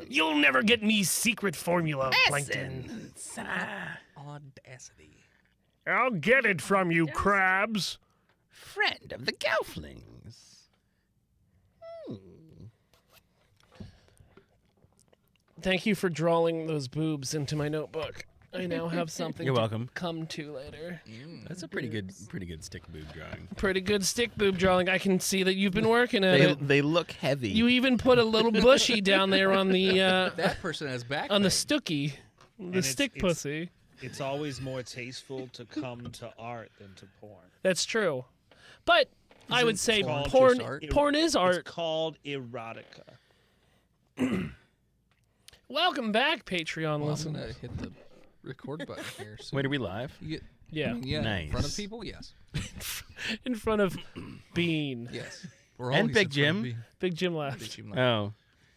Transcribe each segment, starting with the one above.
You'll never get me secret formula, Plankton. Audacity. I'll get it from you, crabs. Friend of the Gelflings. Thank you for drawing those boobs into my notebook. I now have something You're to welcome. come to later. That's a pretty good stick boob drawing. Pretty good stick boob drawing. I can see that you've been working at it. They look heavy. You even put a little bushy down there on the That person has back on the pain. stookie, the stick pussy. It's always more tasteful to come to art than to porn. That's true, but I would say called porn. just art? Porn is art. It's called erotica. Welcome back, Patreon Well, I'm listeners. gonna hit the record button here. So Wait, are we live? you get, Yeah, yeah, in front of Nice. people, yes, in front of Bean, yes. We're And always Big in front of Jim. Big Big Jim left. Jim. Oh.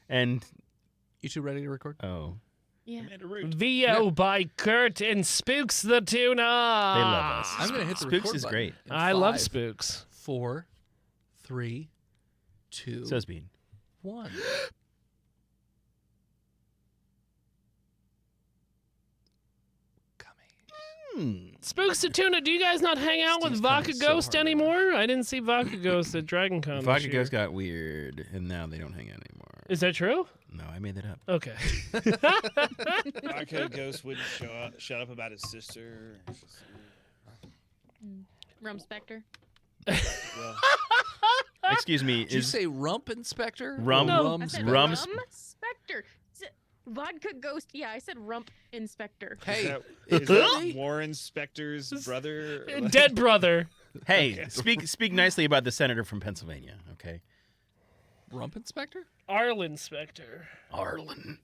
And, You two ready to record? oh. Yeah. Amanda Root. VO by Kurt and Spooks the Tuna. They love us. I'm gonna hit the Spooks record is button great. in I love 5, Spooks. 4, 3, 2, So's Bean. 1. Spooks the Tuna, do you guys not hang out with Steve's Vodka coming so Ghost hard right anymore? I didn't see Vodka Ghost at Dragon Con. Vodka this year. Ghost got weird, and now they don't hang out anymore. Is that true? No, I made that up. Okay. Arcade Ghost wouldn't shut up about his sister. Rum Spectre. Well, Excuse me. Did you Is say Rump Inspector? Rum- No. Rum I said Rum Rum Spectre. Vodka Ghost. Yeah, I said Rump Inspector. Hey, is that Warren Spector's brother? Dead brother. hey, speak nicely about the senator from Pennsylvania, okay? Rump Inspector? Arlen Spectre. Arlen.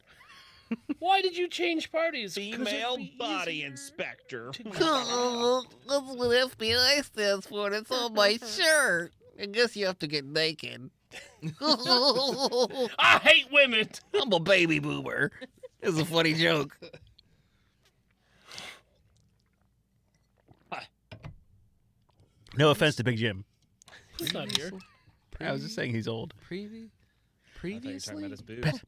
Why did you change parties? 'Cause Female it'd be body easier inspector. Oh, that's what FBI stands for. It's on my shirt. I guess you have to get naked. I hate women. I'm a baby boomer. It's a funny joke. No offense to Big Jim. He's not here. I was just saying he's old. Previously? Talking about his boobs.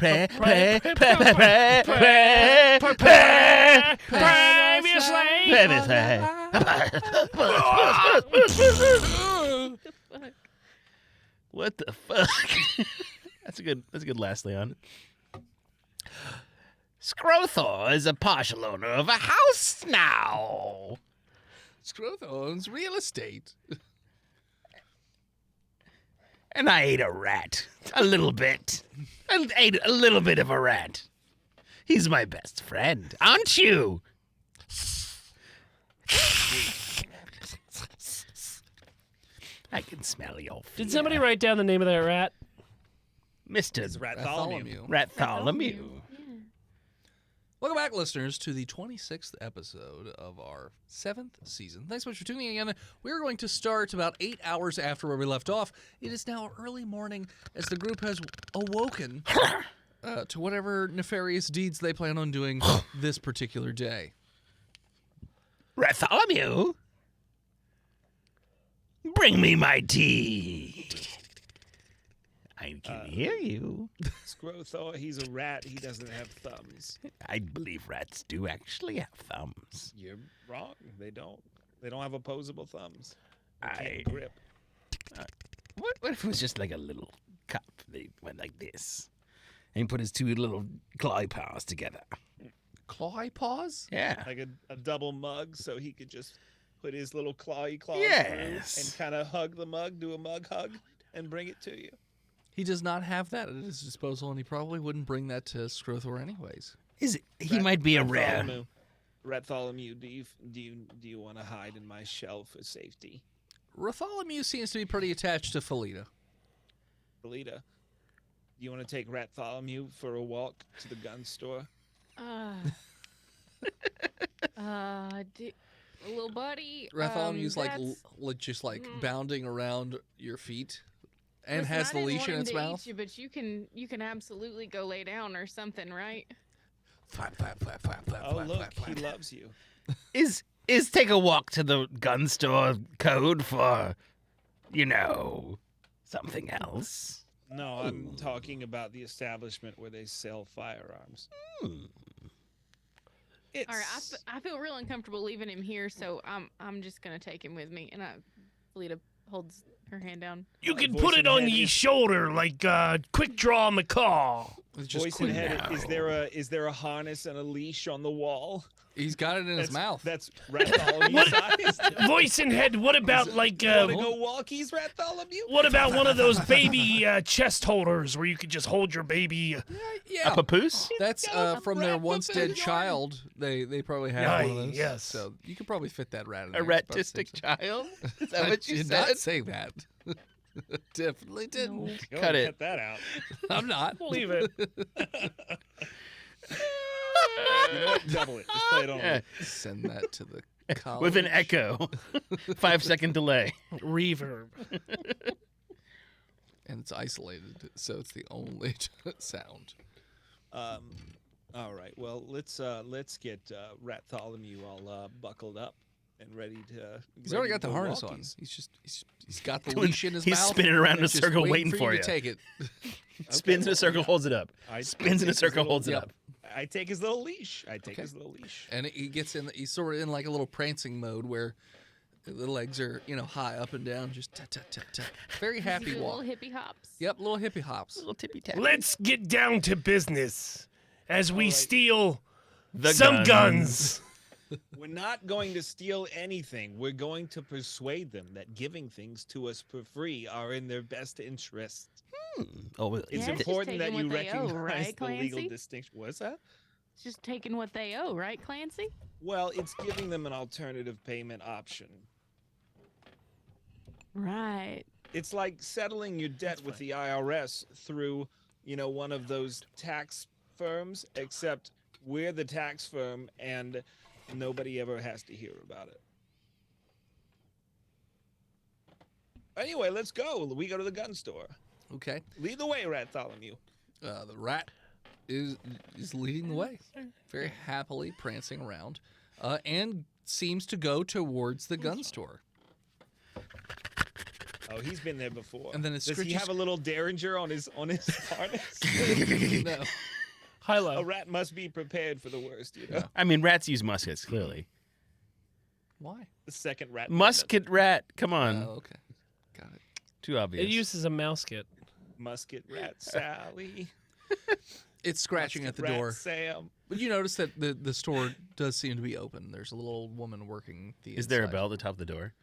What the fuck? That's a good last, Leon. Scrothor is a partial owner of a house now. Scroth owns real estate. And I ate a rat. A little bit. I ate a little bit of a rat. He's my best friend, aren't you? I can smell your fear. Did somebody write down the name of that rat? Mr. It's Bartholomew. Bartholomew. Welcome back, listeners, to the 26th episode of our 7th season. Thanks so much for tuning in. We're going to start about 8 hours after where we left off. It is now early morning as the group has awoken to whatever nefarious deeds they plan on doing this particular day. Bartholomew? Bring me my tea. I can hear you. Scrothor, he's a rat. He doesn't have thumbs. I believe rats do actually have thumbs. You're wrong. They don't. They don't have opposable thumbs. They I can't grip. What if it was just like a little cup that he went like this? And he put his two little claw paws together. Clawy paws? Yeah. Like a double mug, so he could just put his little clawy claws Yes. through and kind of hug the mug, do a mug hug, and bring it to you. He does not have that at his disposal, and he probably wouldn't bring that to Scrothor anyways. He might be a rare. Bartholomew, do you want to hide in my shell for safety? Bartholomew seems to be pretty attached to Felita. Belita, do you want to take Bartholomew for a walk to the gun store? Little buddy. Bartholomew's that's- just bounding around your feet, and Listen, has I the didn't leash want in him its to mouth. eat you, but you can absolutely go lay down or something, right? Flap, flap, flap, flap, flap, Oh, flap, look, flap, he flap. loves you. Is take a walk to the gun store code for, something else? No, I'm talking about the establishment where they sell firearms. It's All right, I feel real uncomfortable leaving him here, so I'm just gonna take him with me. And Felita holds her hand down. You can voice put it in on head ye is- shoulder like Quick Draw McCall. It's just voice in quick head. now. Is there a harness and a leash on the wall? He's got it in his mouth. That's Bartholomew sized. Voice in head. What about like You want to go walkies, Bartholomew? what about one of those baby chest holders where you could just hold your baby? yeah. A papoose? That's from their once dead child. They probably have one of those. Yes. So you could probably fit that rat in A there. It's about the ratistic same size. child? Is that I what you did said? not say that. Definitely didn't. Go Cut and it. Cut that out. I'm not. Leave it. You know what? Double it. Just play it on. Yeah. Send that to the college. With an echo. 5-second delay. Reverb. And it's isolated, so it's the only sound. All right. Well, let's get Bartholomew all buckled up and ready to. He's already got ready to the go harness on. walkies. He's got the leash in his He's mouth. spinning around in a and just circle waiting for you you. to take it. Spins in a circle, holds it up. I Spins in take a his circle, little- holds it Yep. up. I take his little leash. I take Okay. his little leash. And he gets in. He's sort of in like a little prancing mode where the legs are, high up and down, just tut tut tut tut. Very happy Do walk. little hippie hops. Yep, little hippie hops. Little tippy tap. Let's get down to business as we right. steal The some guns. We're not going to steal anything. We're going to persuade them that giving things to us for free are in their best interest. Oh, well, It's Yeah, it's just important that taking you what they owe, recognize right, the legal Clancy? distinction. What's that? It's just taking what they owe, right, Clancy? Well, it's giving them an alternative payment option. Right. It's like settling your debt with the IRS through, one of those tax firms, except we're the tax firm and nobody ever has to hear about it. Anyway, let's go. We go to the gun store. Okay. Lead the way, Bartholomew. The rat is leading the way, very happily prancing around, and seems to go towards the gun store. Oh, he's been there before. And then it Does he scritches- have a little derringer on his harness? No. Hilo. A rat must be prepared for the worst, I mean, rats use muskets, clearly. Why? The second rat. Musket rat. Come on. Oh, okay. Got it. Too obvious. It uses a mousket. Musket rat Sally. It's scratching at the Rat door. Sam. But you notice that the store does seem to be open. There's a little old woman working the inside. Is there a bell at the top of the door?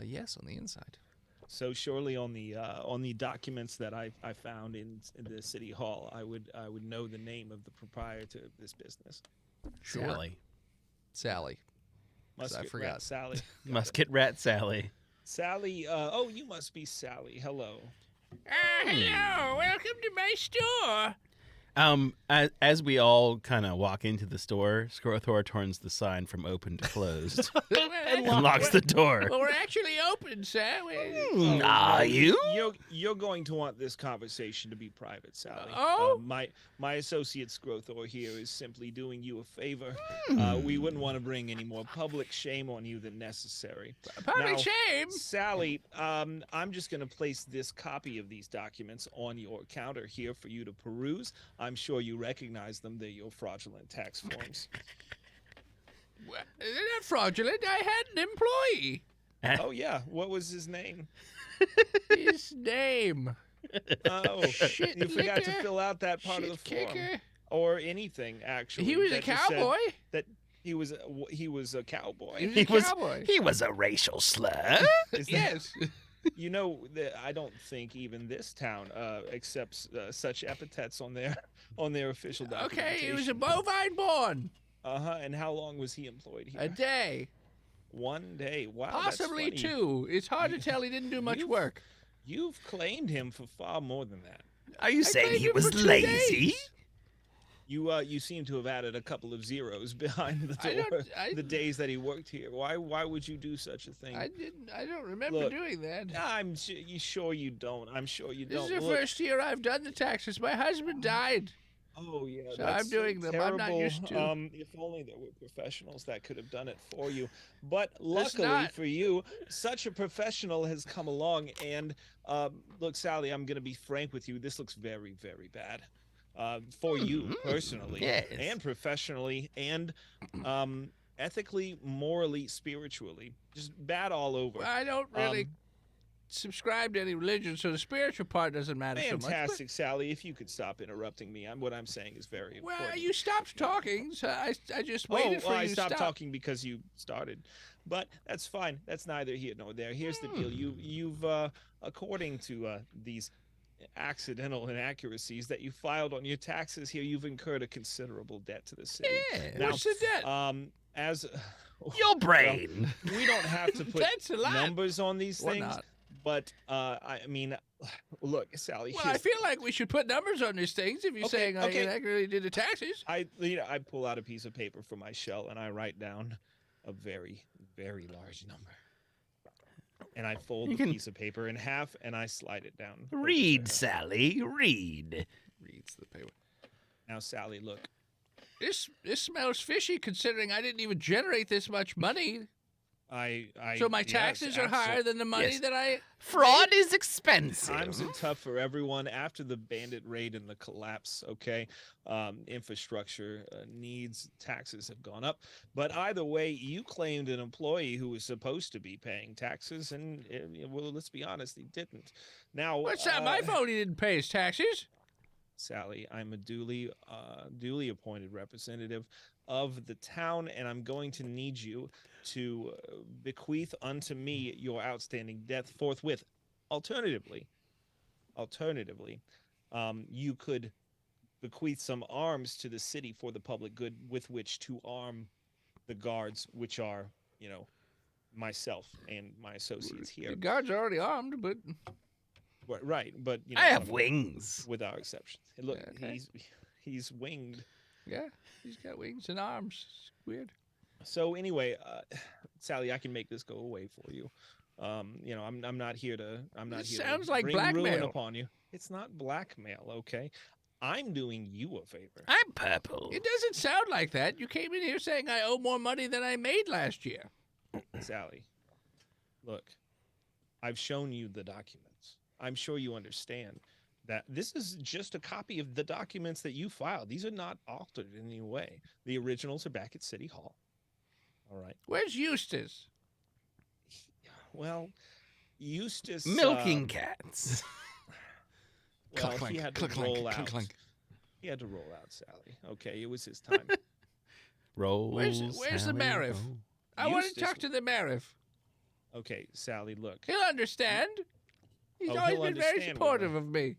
Yes, on the inside. So surely on the documents that I found in the city hall, I would know the name of the proprietor of this business. Sure. Sally. Musket forgot. rat Sally. Musket rat Sally. Sally. You must be Sally. Hello. Hello, welcome to my store. As we all kind of walk into the store, Skorothor turns the sign from open to closed and locks the door. Well, we're actually open, sir. Are you? You're going to want this conversation to be private, Sally. Oh? My associate Skrothor here is simply doing you a favor. We wouldn't want to bring any more public shame on you than necessary. Public Now, shame. Sally, I'm just going to place this copy of these documents on your counter here for you to peruse. I'm sure you recognize them. They're your fraudulent tax forms. Well, they're not fraudulent. I had an employee. Oh, yeah. What was his name? His name. Oh, Shit you forgot to kicker. fill out that part of the Shit form. kicker. Or anything, actually. He was a that just said cowboy. That he was a cowboy. He was a cowboy. He was a racial slur. Is that- Yes. You know, I don't think even this town accepts such epithets on their official documentation. Okay, it was a bovine born. And how long was he employed here? A day. 1 day. Wow. that's Possibly funny. 2. It's hard to tell. He didn't do much You've- work. You've claimed him for far more than that. Are you saying played he him was for 2 lazy? days. You seem to have added a couple of zeros behind the I don't- door. I- The days that he worked here. Why would you do such a thing? I don't remember Look, doing that. You sure you don't. I'm sure you This don't. is the Look, first year I've done the taxes. My husband died. Oh yeah, So that's I'm doing them. I'm not terrible. used to. If only there were professionals that could have done it for you. But There's luckily not. for you, such a professional has come along. And look, Sally, I'm gonna be frank with you. This looks very, very bad for you personally, Yes. and professionally, and ethically, morally, spiritually. Just bad all over. Well, I don't really Um, subscribe to any religion, so the spiritual part doesn't matter so much. Fantastic, Sally. If you could stop interrupting me, what I'm saying is very Well, important. you stopped talking, so I just waited for well, you I to stopped stop. talking because you started, but that's fine. That's neither here nor there. Here's the deal: you've according to these accidental inaccuracies that you filed on your taxes here, you've incurred a considerable debt to the city. Yeah. Now, What's the debt? As Your brain. we don't have to put That's a lot. numbers on these Or things, not. but I mean, look, Sally. Well, I feel like we should put numbers on these things if you're Okay, saying I okay. inaccurately did the taxes. I pull out a piece of paper from my shell and I write down a very, very large number. And I fold You the can- piece of paper in half and I slide it down. Read, Sally, read. Reads the paper. Now, Sally, look. This smells fishy considering I didn't even generate this much money. So my yes, taxes are higher than the money Yes. that I... Fraud is expensive. Times are tough for everyone after the bandit raid and the collapse. Okay, infrastructure needs, taxes have gone up. But either way, you claimed an employee who was supposed to be paying taxes, and well, let's be honest, he didn't. Now, What's that? My fault he didn't pay his taxes. Sally, I'm a duly appointed representative of the town, and I'm going to need you to bequeath unto me your outstanding debt forthwith. Alternatively, you could bequeath some arms to the city for the public good with which to arm the guards, which are, myself and my associates The here. guards are already armed, but Right, but I have wings. with our exceptions. Look, Yeah, okay. he's winged. yeah, he's got wings and arms. It's weird. So anyway, Sally, I can make this go away for you. I'm not here to. I'm not This here sounds to like bring ruin blackmail. upon you. It's not blackmail, okay? I'm doing you a favor. I'm purple. It doesn't sound like that. You came in here saying I owe more money than I made last year. Sally, look, I've shown you the documents. I'm sure you understand that this is just a copy of the documents that you filed. These are not altered in any way. The originals are back at City Hall. All right. Where's Eustace? Well, Eustace Milking cats. Well, Clunk, he clank, had to clunk, clank, roll clunk, out. clank. He had to roll out, Sally. Okay, it was his time. Roll. Where's the Sally, Mariff? roll. I want to Eustace- talk to the Mariff. Okay, Sally, look. He'll understand. He's Oh, always he'll been very understand, will supportive of me.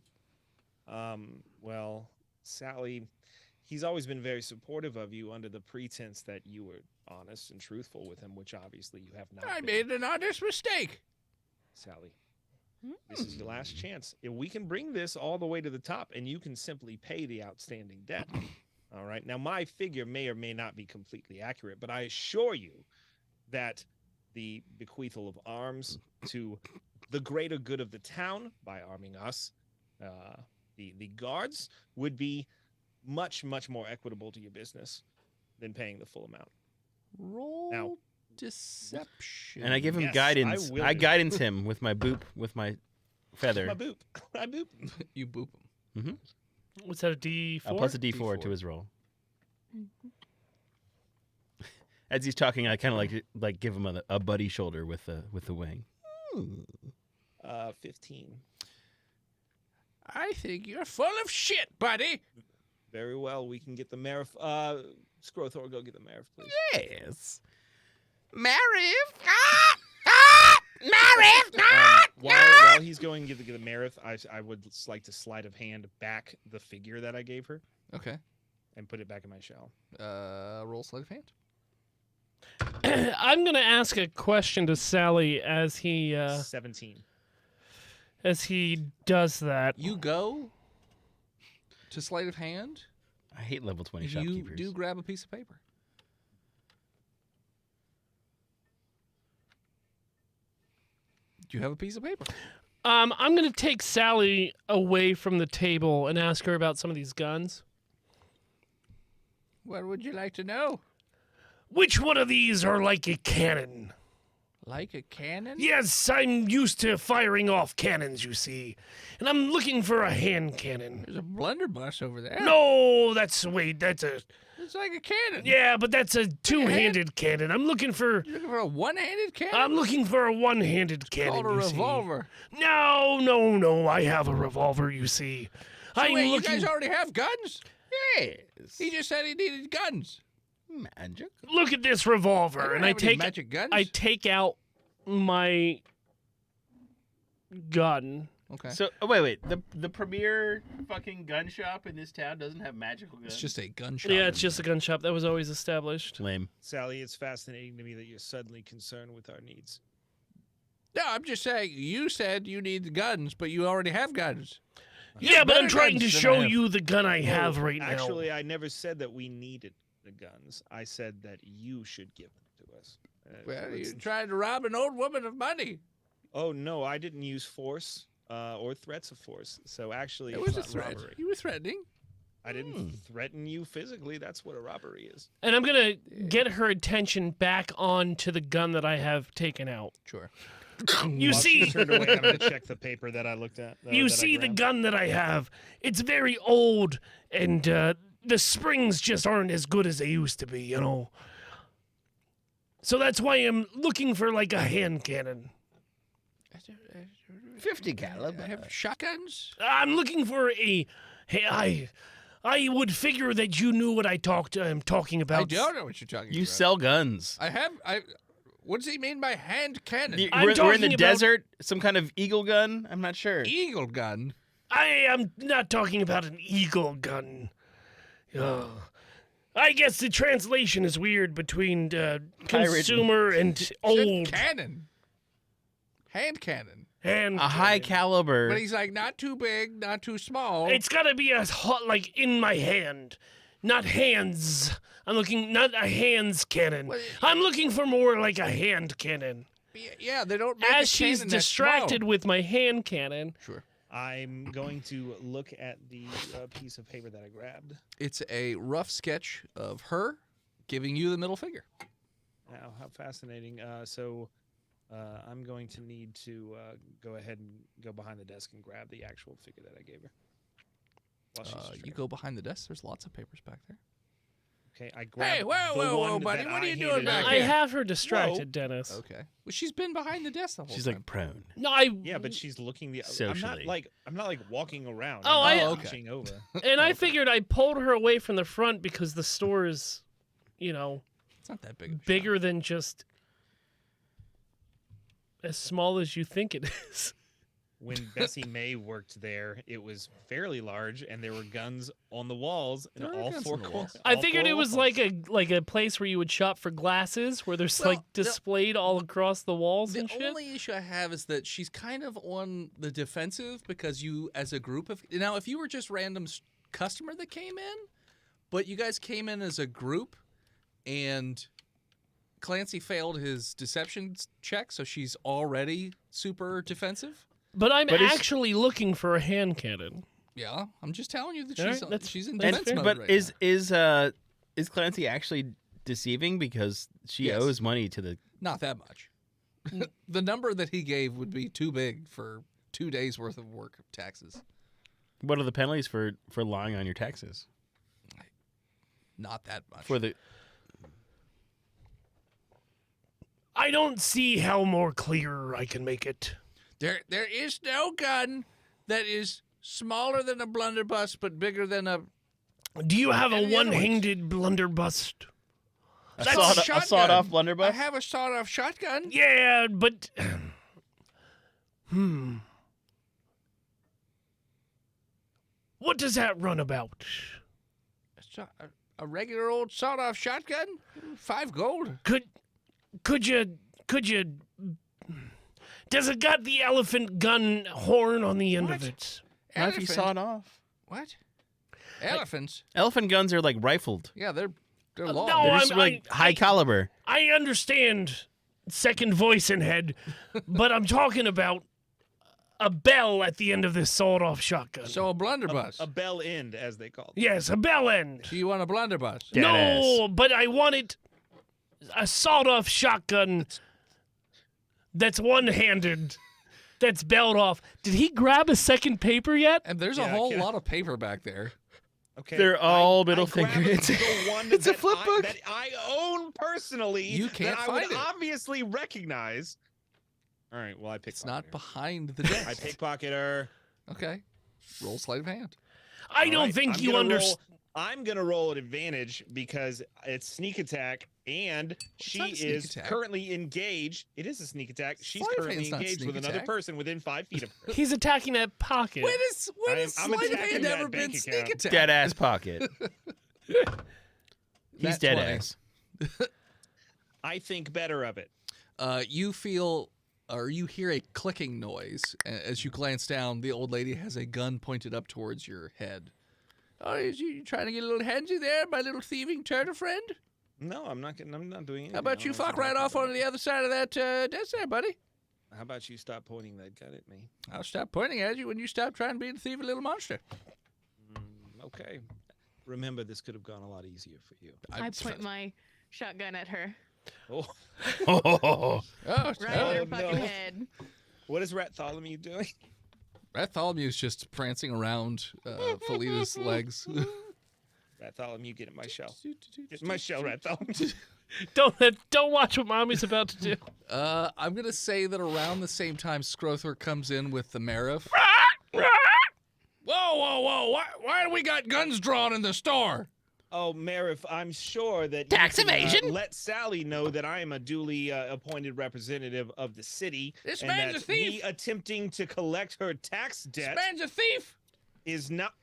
Well, Sally, he's always been very supportive of you under the pretense that you were honest and truthful with him, which obviously you have not I been. made an honest mistake. Sally, this is your last chance. If we can bring this all the way to the top and you can simply pay the outstanding debt. All right. Now, my figure may or may not be completely accurate, but I assure you that the bequeathal of arms to the greater good of the town by arming us, the guards, would be much, much more equitable to your business than paying the full amount. Roll Now- deception. And I give him Yes, guidance. I will I do. guidance him with my boop, with my feather. My boop. I boop. You boop him. What's that, a D4? Plus a D4 to D4. his roll. As he's talking, I kind of like give him a buddy shoulder with the wing. 15. I think you're full of shit, buddy. Very well. We can get the Marif. Scrothor, go get the Marif, please. Yes. Mariff! Mariff! While he's going to get the Marith, I would just like to sleight of hand back the figure that I gave her Okay. and put it back in my shell. Roll sleight of hand. I'm going to ask a question to Sally as he 17. does that. You go to sleight of hand. I hate level 20 You shopkeepers. do grab a piece of paper. Do you have a piece of paper? I'm going to take Sally away from the table and ask her about some of these guns. What would you like to know? Which one of these are like a cannon? Like a cannon? Yes, I'm used to firing off cannons, you see. And I'm looking for a hand cannon. There's a blunderbuss over there. No, that's It's like a cannon. yeah, but that's a two-handed cannon. I'm looking for You're looking for a one-handed cannon? I'm looking for a one-handed cannon. called a you see. revolver. No, I have a revolver, you see. So I'm wait, looking you guys already have guns? Yes. He just said he needed guns. Magic. Look at this revolver, don't and I have any take magic guns. I take out my gun. Okay. So wait. The premier fucking gun shop in this town doesn't have magical guns. It's just a gun shop. Yeah, it's just a gun shop that was always established. lame. Sally, it's fascinating to me that you're suddenly concerned with our needs. No, I'm just saying, you said you need the guns, but you already have guns. Yeah, but I'm better trying to guns than I show have. you the gun I have right now. Actually, I never said that we needed the guns. I said that you should give them to us. Well, Let's- you're trying to rob an old woman of money. Oh no, I didn't use force or threats of force. So actually, It it's was a not threat. robbery. You were threatening. I didn't threaten you physically. That's what a robbery is. And I'm gonna get her attention back on to the gun that I have taken out. Sure. You While see, she turned away, I'm gonna check the paper that I looked at. you that I see the grabbed. gun that I have. It's very old, and the springs just aren't as good as they used to be. You know. So that's why I'm looking for like a hand cannon. 50 caliber. I have shotguns. I'm looking for a. Hey, I would figure that you knew what I'm talking about. I don't know what you're talking You about. sell guns. What does he mean by hand cannon? I'm We're in talking the about- desert. Some kind of eagle gun. I'm not sure. Eagle gun. I am not talking about an eagle gun. I guess the translation is weird between consumer and Said old cannon. Hand cannon. hand. A high But caliber. he's like not too big, not too small. It's gotta be a hot, like in my hand, not hands. I'm looking not a hands cannon. Well, I'm looking for more like a hand cannon. Yeah, they don't make As a she's cannon that distracted small. with my hand cannon, Sure. I'm going to look at the piece of paper that I grabbed. It's a rough sketch of her giving you the middle finger. Now, how fascinating. I'm going to need to go ahead and go behind the desk and grab the actual figure that I gave her. While she's You distracted. go behind the desk. There's lots of papers back there. Okay, I grab. Hey, whoa, buddy, what are you doing back I here? have her distracted, Dennis. Okay. Well, she's been behind the desk the whole She's time. like prone. No, I Yeah, but she's looking the. Socially. I'm not like walking around. Oh, I'm I- not okay. reaching over. and I figured I pulled her away from the front because the store is, It's not that big. Of a bigger than just as small as you think it is. When Bessie May worked there, it was fairly large, and there were guns on the walls in There are all guns four on the corners. walls. I figured it was like a place where you would shop for glasses, where there's Well, like displayed all across the walls The and shit. only issue I have is that she's kind of on the defensive because you, as a group of now, if you were just random customer that came in, but you guys came in as a group, and Clancy failed his deception check, so she's already super defensive. But I'm But is- actually looking for a hand cannon. Yeah, I'm just telling you that All she's right, that's- she's in that's defense fair. mode But right is Clancy actually deceiving because she Yes. owes money to the? now. Not that much. The number that he gave would be too big for 2 days worth of work of taxes. What are the penalties for lying on your taxes? Not that much. For the I don't see how more clear I can make it. There is no gun that is smaller than a blunderbuss but bigger than a Do you have a Any other ones? one-handed blunderbuss? a That's sawed, a shotgun. sawed-off I blunderbuss. have a sawed-off shotgun. Yeah, but what does that run about? A regular old sawed-off shotgun, 5 gold. Could you does it got the elephant gun horn on the end of What? it? Not if you saw it off. What? Elephants? Elephant guns are like rifled. Yeah, they're no, long. They're just like high caliber. I understand second voice in head, but I'm talking about a bell at the end of this sawed-off shotgun. So a blunderbuss. A bell end, as they call it. Yes, a bell end. So you want a blunderbuss? No, but I wanted a sawed-off shotgun that's one-handed, that's belled off. Did he grab a second paper yet? And there's a Yeah, whole can I- lot of paper back there. Okay. They're all middle I grabbed finger. the one It's a that flip book. that I own personally. You can't that I find would it. obviously recognize. All right. Well, I pickpocket. It's not her. behind the desk. I pickpocket her. Okay. Roll sleight of hand. I All don't right, think I'm you gonna understand. I'm gonna roll an advantage because it's sneak attack, and she not a sneak is attack. currently engaged. It is a sneak attack. She's Sleight of currently hand's not engaged sneak with another attack. person within 5 feet of her. He's attacking that pocket. When has I'm sleight of attacking hand that ever bank been sneak account. attack? Dead ass pocket. He's Nat dead 20. ass. I think better of it. You feel, or you hear a clicking noise as you glance down. The old lady has a gun pointed up towards your head. Oh, is you trying to get a little handsy there, my little thieving turtle friend? No, I'm not doing anything. How about you fuck right off onto the other side of that desk there, buddy? How about you stop pointing that gun at me? I'll stop pointing at you when you stop trying to be a thieving little monster. Okay. Remember, this could have gone a lot easier for you. I point my shotgun at her. Oh, Oh, Oh, Right at her Oh, fucking no. head. what is Bartholomew doing? Bartholomew's just prancing around Felita's legs. Bartholomew, get in my shell. Get in my shell, Bartholomew. Don't watch what mommy's about to do. I'm gonna say that around the same time, Scrothor comes in with the Marif. Whoa! Why do we got guns drawn in the store? Oh, Marif, I'm sure that Tax you can, evasion? let Sally know that I am a duly appointed representative of the city, This and man's that a thief. me attempting to collect her tax debt This man's a thief, is not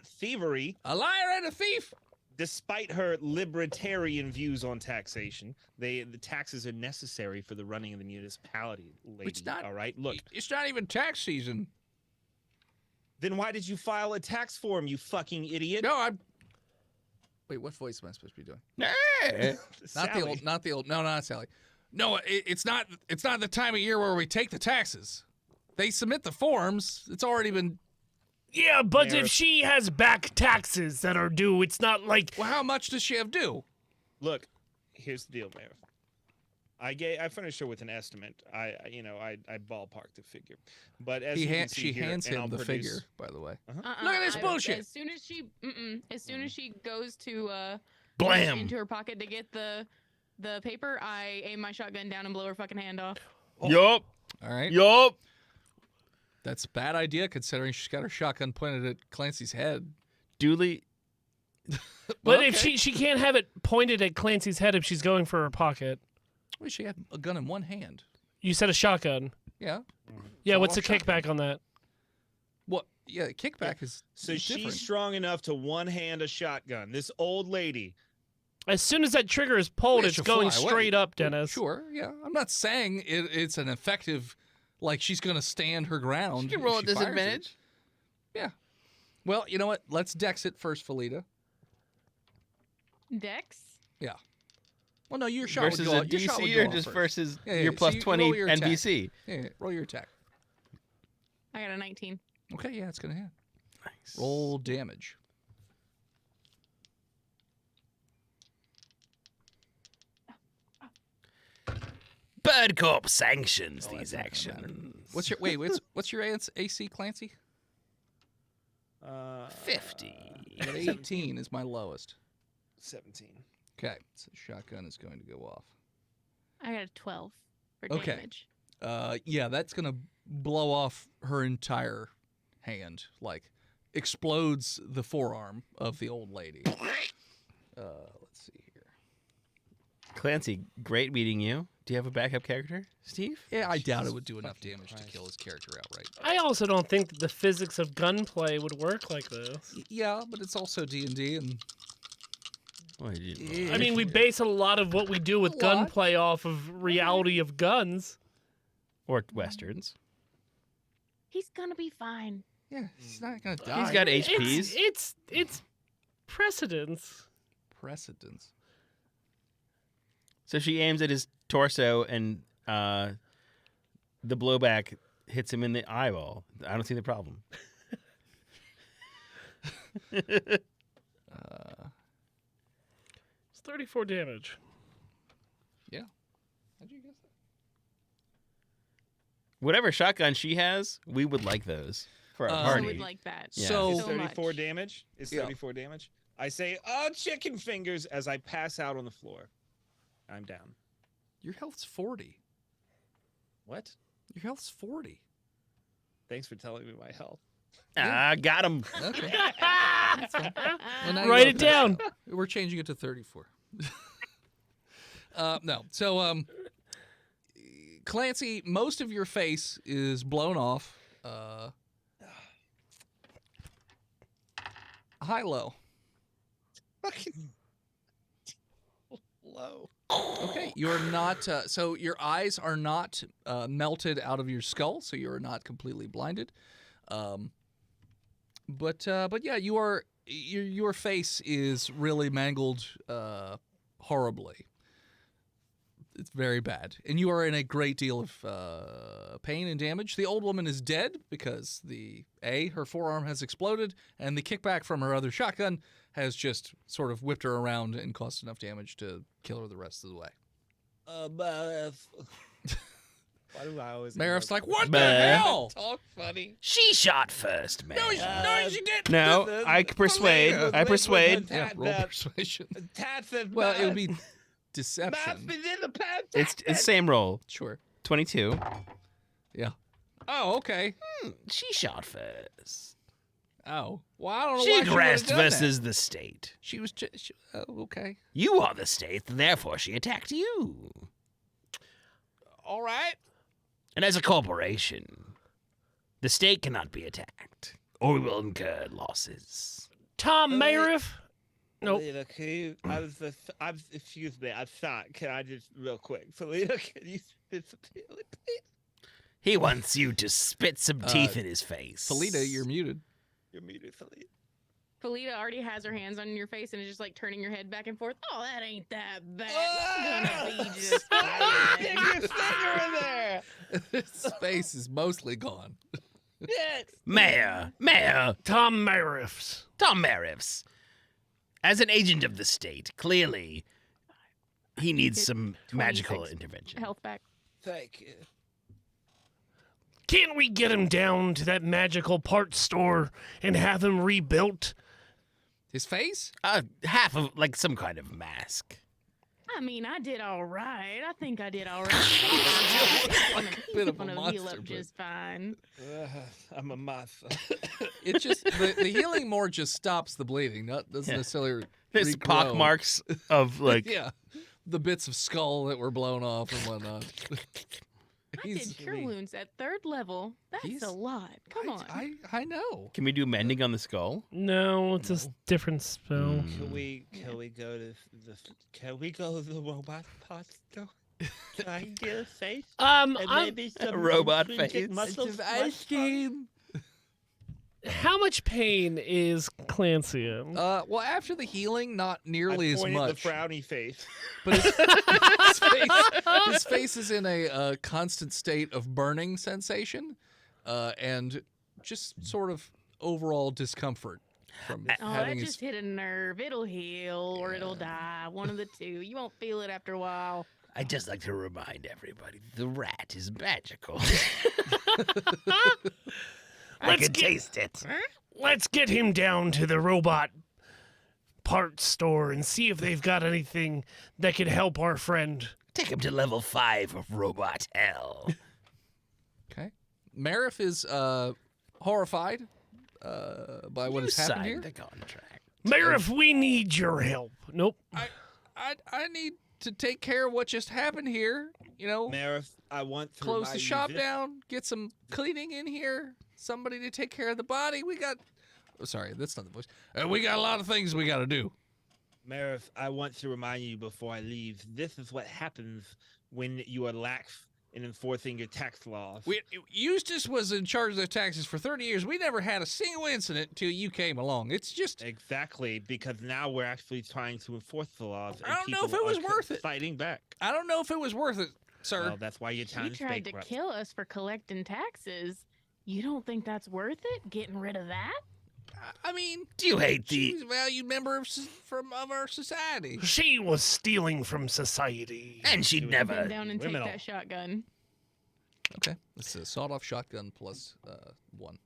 thievery. a liar, and a thief. Despite her libertarian views on taxation, the taxes are necessary for the running of the municipality, lady. It's not- all right. Look, It's not even tax season. then why did you file a tax form, you fucking idiot? No, I'm. Wait, what voice am I supposed to be doing? Not the Sally. old. Not the old. No, not Sally. No, it's not. It's not the time of year where we take the taxes. They submit the forms. It's already been. Yeah, but Mayor. if she has back taxes that are due, it's not like Well, how much does she have due? Look, here's the deal, Mayor. I furnished her with an estimate. I ballparked the figure, but as you can see She here, hands and him I'll the produce- figure, by the way. Uh-uh, Look at this bullshit. As soon as she goes to reach Blam. into her pocket to get the paper, I aim my shotgun down and blow her fucking hand off. Yup. All right. Yup. That's a bad idea considering she's got her shotgun pointed at Clancy's head. Dooley. But if Okay. she can't have it pointed at Clancy's head if she's going for her pocket. Well, she had a gun in one hand. You said a shotgun. Yeah. Yeah, what's the Sawed-off shotgun. kickback on that? What? Yeah, kickback is So different. she's strong enough to one hand a shotgun. This old lady. As soon as that trigger is pulled, Yeah, it's she'll going fly away. straight up, Dennis. Sure, yeah. I'm not saying it's an effective, like she's going to stand her ground. You can if roll a she fires it. disadvantage. Yeah. Well, you know what? Let's dex it first, Felita. Dex? Well, no, your shot would Versus go a off- your shot would DC go or off just first. versus Yeah, your so plus you 20 roll your attack. NPC? Yeah, roll your attack. I got a 19. Okay, yeah, it's going to hit. Nice. Roll damage. Bird Corp sanctions Oh, these that's not gonna matter. actions. What's your AC, Clancy? 50. 18 is my lowest. 17. Okay, so shotgun is going to go off. I got a 12 for Okay. damage. Yeah, that's gonna blow off her entire hand, like explodes the forearm of the old lady. Let's see here. Clancy, great meeting you. Do you have a backup character, Steve? Yeah, I doubt it Jesus would do enough fucking damage to Christ. kill his character outright. I also don't think that the physics of gunplay would work like this. Yeah, but it's also D&D, and Oh, you didn't roll. I mean, we base a lot of what we do with A lot. gunplay off of reality of guns. Or westerns. He's gonna be fine. yeah, he's not gonna die. He's got HPs. It's precedence. precedence. So she aims at his torso, and the blowback hits him in the eyeball. I don't see the problem. It's 34 damage. Yeah. How'd you guess that? Whatever shotgun she has, we would like those for our I party. would like that. Yeah. So It's So 34 much. damage. It's Yeah. 34 damage. I say, oh, chicken fingers as I pass out on the floor. I'm down. your health's 40. What? Your health's 40. Thanks for telling me my health. Got him. Okay. Well, now you Write know it down. We're changing it to 34. No. So, Clancy, most of your face is blown off. High low. Fucking low. Okay, you're not. So your eyes are not melted out of your skull, so you are not completely blinded. But yeah, you are. Your face is really mangled horribly. It's very bad, and you are in a great deal of pain and damage. The old woman is dead because her forearm has exploded, and the kickback from her other shotgun has just sort of whipped her around and caused enough damage to kill her the rest of the way. Marif. Why do I always? Marif's like, what the Bah. hell? Talk funny. She shot first, man. No, she didn't. No, I persuade. I persuade. Yeah, roll persuasion. Tats and Well, it would be deception. It's the same roll. Sure. 22. Yeah. Oh, okay. She shot first. Oh, well, I don't know She why aggressed she would've done that. versus the state. She was okay. You are the state, therefore she attacked you. All right. And as a corporation, the state cannot be attacked, or we will incur losses. Tom Mariff. Nope. Felina, can you, excuse me, I'm sorry. Can I just, real quick, Felina, can you spit some tea, please? He wants you to spit some teeth in his face. Felita, you're muted. You're muted, Felina. Felita already has her hands on your face and is just like turning your head back and forth. Oh, that ain't that bad. It's gonna be just Stick fine. your finger in there! His face is mostly gone. Yes! Mayor, Tom Mariffs. Tom Mariffs. As an agent of the state, clearly, he needs Get some magical 26 intervention. Health back. Thank you. Can't we get him down to that magical parts store and have him rebuilt? His face? Half of, like, some kind of mask. I mean, I did all right. I think I did all right. He's bit of a gonna heal monster, up but- just fine. I'm a monster. It just the healing more just stops the bleeding. Doesn't Yeah. necessarily There's regrow. pock marks of, like, Yeah, the bits of skull that were blown off and whatnot. I did cure wounds at 3rd level. That's He's- a lot. Come on. I know. can we do mending on the skull? No, it's a different spell. Can we go to the robot parts store? Can I get a face? And I'm- maybe some robot intrinsic face. muscles? How much pain is Clancy in? Well, after the healing, not nearly as The much. frowny face. But his face is in a constant state of burning sensation, and just sort of overall discomfort from Oh, having that his. just hit a nerve. It'll heal or it'll die. One of the two. You won't feel it after a while. I'd just like to remind everybody the rat is magical. I Let's can get- taste it. Let's get him down to the robot parts store and see if they've got anything that could help our friend. Take him to level 5 of robot hell. Okay. Marif is horrified by what You has happened signed here. the contract. Mariff, we need your help. Nope. I need to take care of what just happened here. You know, Marif, I want to close remind the you shop this- down, get some cleaning in here, somebody to take care of the body. We got. Oh, sorry, that's not the voice. We got a lot of things we got to do. Marif, I want to remind you before I leave. This is what happens when you are lax in enforcing your tax laws. Eustace was in charge of the taxes for 30 years. We never had a single incident until you came along. It's just. Exactly, because now we're actually trying to enforce the laws. And I don't know if people it was are worth it. Fighting back. I don't know if it was worth it. sir. Well, that's why your She town's tried to bankrupt. kill us for collecting taxes. You don't think that's worth it? Getting rid of that? I mean, Do you hate she the? was a valued member of, of our society. She was stealing from society. And she'd Bend Bend never. down and take criminal. that shotgun. Okay, this is a sawed-off shotgun plus 1.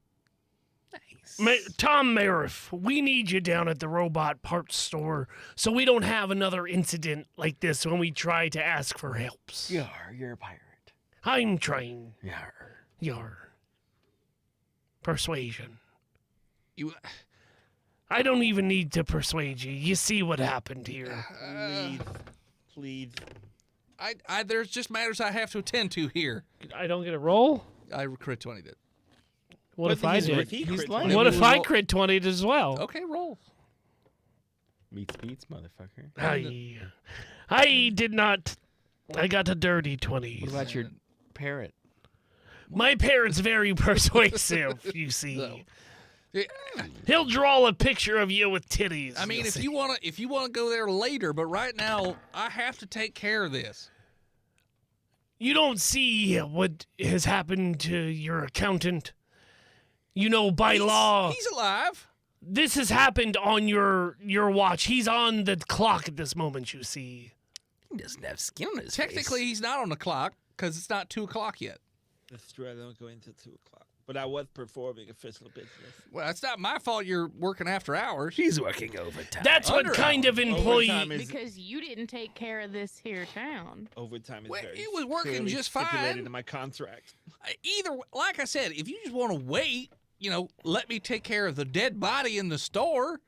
Nice. Tom Mariff, we need you down at the robot parts store so we don't have another incident like this when we try to ask for helps. You're a pirate. I'm trying. Yar. Yar. Persuasion. You, I don't even need to persuade you. You see what happened here. Please. there's just matters I have to attend to here. I don't get a roll? I crit 20 did. What if I he's did? with- he's lying. Maybe What if we I roll- crit 20 as well? Okay, roll. Meets beats, motherfucker. I did not. I got a dirty 20. What about your parrot? My parents very persuasive, you see. So, yeah, He'll draw a picture of you with titties. I mean, you'll if see. you wanna go there later, but right now I have to take care of this. You don't see what has happened to your accountant. You know, by law, He's alive. this has happened on your watch. He's on the clock at this moment, you see. He doesn't have skin on his Technically, face. he's not on the clock because it's not 2 o'clock yet. That's true. I don't go until 2 o'clock. But I was performing official business. Well, it's not my fault you're working after hours. He's working overtime. That's what Under kind of Overtime employee. is- Because you didn't take care of this here town. Overtime is Well, very it was working clearly just stipulated fine. in my contract. Either, like I said, if you just want to wait, let me take care of the dead body in the store.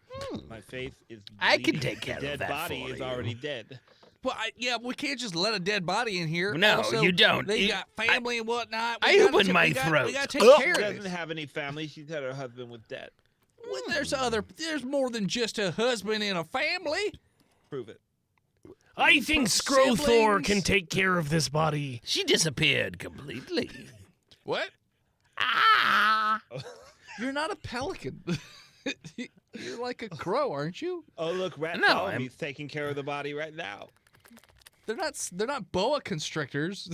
My faith is. I can bleeding. take care the of dead that body for is you. already dead. Well, we can't just let a dead body in here. No, Also, you don't. They You- got family and whatnot. I opened my throat. We got to take Oh. care She of doesn't this. have any family. She said her husband was dead. Well, there's more than just a husband in a family. Prove it. I think Scrothor Siblings. can take care of this body. She disappeared completely. What? Ah! You're not a pelican. You're like a crow, aren't you? Oh, look, Rat No, Column, I'm- he's taking care of the body right now. They're not boa constrictors.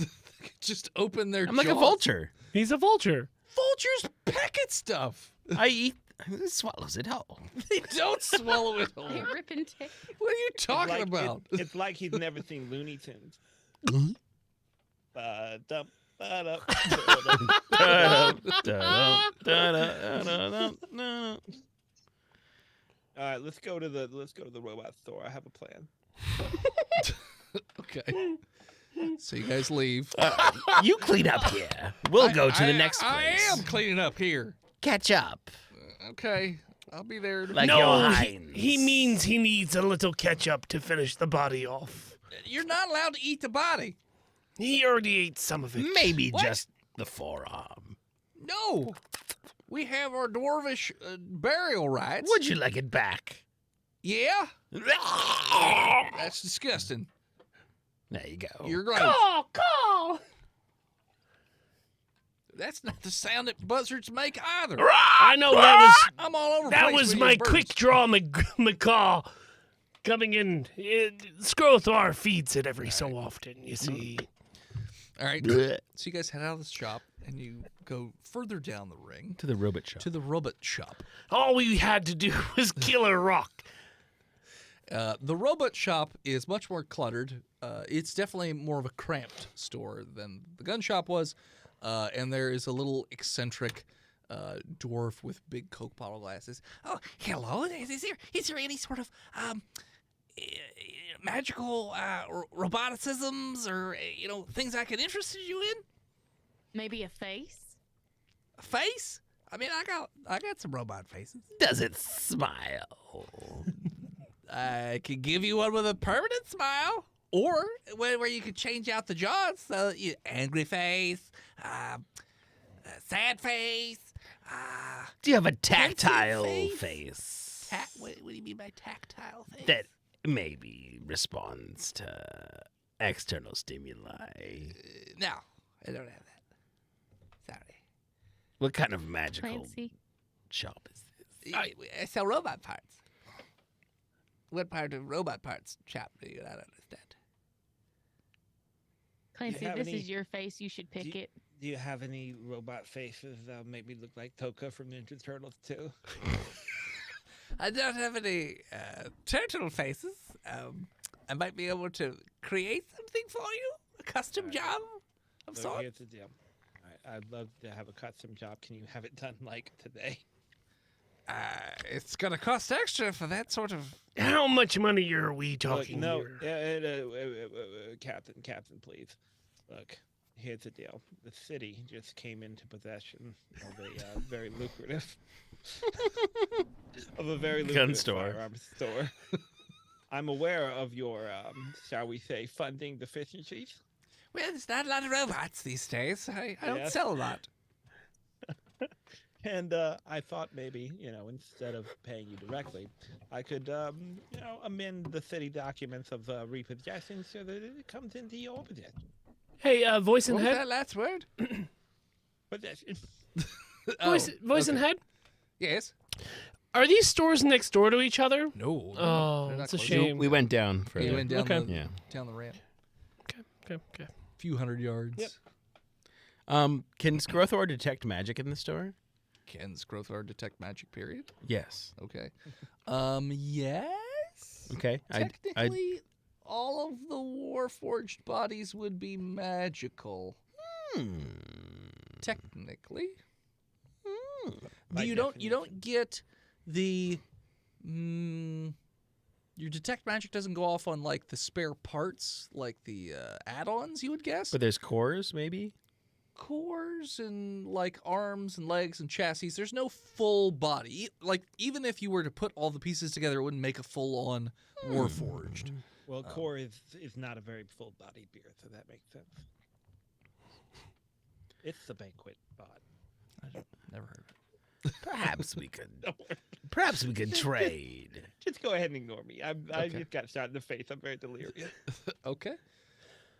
Just open their I'm like a jaws. vulture. He's a vulture. Vultures peck at stuff. I eat. It swallows it whole. They don't swallow it whole. They rip and tear. What are you talking Like, about? It's like he's never seen Looney Tunes. Ba-dum, ba-dum, ba-dum. All right, let's go to the robot store. I have a plan. Okay. So you guys leave. You clean up here. We'll go to the next place. I am cleaning up here. Catch up. Okay. I'll be there. Like no, your he hinds. means he needs a little ketchup to finish the body off. You're not allowed to eat the body. He already ate some of it. Maybe What? just the forearm. No. We have our dwarvish burial rites. Would you like it back? Yeah. That's disgusting. There you go. You're right. Call! That's not the sound that buzzards make either. I know I'm all over. the that place was with my these birds. quick draw macaw coming in. Scrothar feeds it every so often, you see. All right. Blech. So you guys head out of the shop and you go further down the ring To the robot shop. to the robot shop. All we had to do was kill a rock. The robot shop is much more cluttered. It's definitely more of a cramped store than the gun shop was. And there is a little eccentric dwarf with big Coke bottle glasses. Oh, hello. Is there any sort of magical roboticisms or things I can interest you in? Maybe a face? A face? I mean, I got some robot faces. Does it smile? I could give you one with a permanent smile, or where you could change out the jaws. So angry face, sad face. Do you have a tactile face? face? What do you mean by tactile face? That maybe responds to external stimuli. No, I don't have that. Sorry. What kind of magical Clancy? shop is this? I sell robot parts. What part of robot parts shop do you not understand? Clancy, have this any- is your face. You should pick it. Do you have any robot faces that make me look like Toka from Ninja Turtles too? I don't have any turtle faces. I might be able to create something for you, a custom job of So sorts. here's the deal. I'd love to have a custom job. Can you have it done like today? It's gonna cost extra for that sort of. How much money are we Look, talking no, here? Captain, please. Look, here's the deal. The city just came into possession of a very lucrative Gun store. firearms store. I'm aware of your, shall we say, funding deficiencies. Well, there's not a lot of robots these days. I don't Yes. sell a lot. And I thought maybe, instead of paying you directly, I could, amend the city documents of repossession so that it comes into your possession. Hey, voice and What was head. that last word? Possession. Voice and okay. head. Yes. Are these stores next door to each other? No. Oh, they're not that's a close. shame. We went down further. You went down Okay. the Yeah. down the ramp. Okay. Few hundred yards. Yep. Can Skrothor detect magic in the store? Can Skrothar detect magic? Period. Yes. Okay. Yes. Okay. Technically, all of the Warforged bodies would be magical. Technically. By You don't get the your detect magic doesn't go off on like the spare parts, like the add-ons. You would guess. But there's cores, maybe. Cores and like arms and legs and chassis. There's no full body. Like even if you were to put all the pieces together, it wouldn't make a full-on Warforged. Well, core is not a very full-bodied beer, so that makes sense. It's the banquet bod. Never heard of it. Perhaps we could trade. Just go ahead and ignore me. I Okay. just got shot in the face. I'm very delirious. Okay.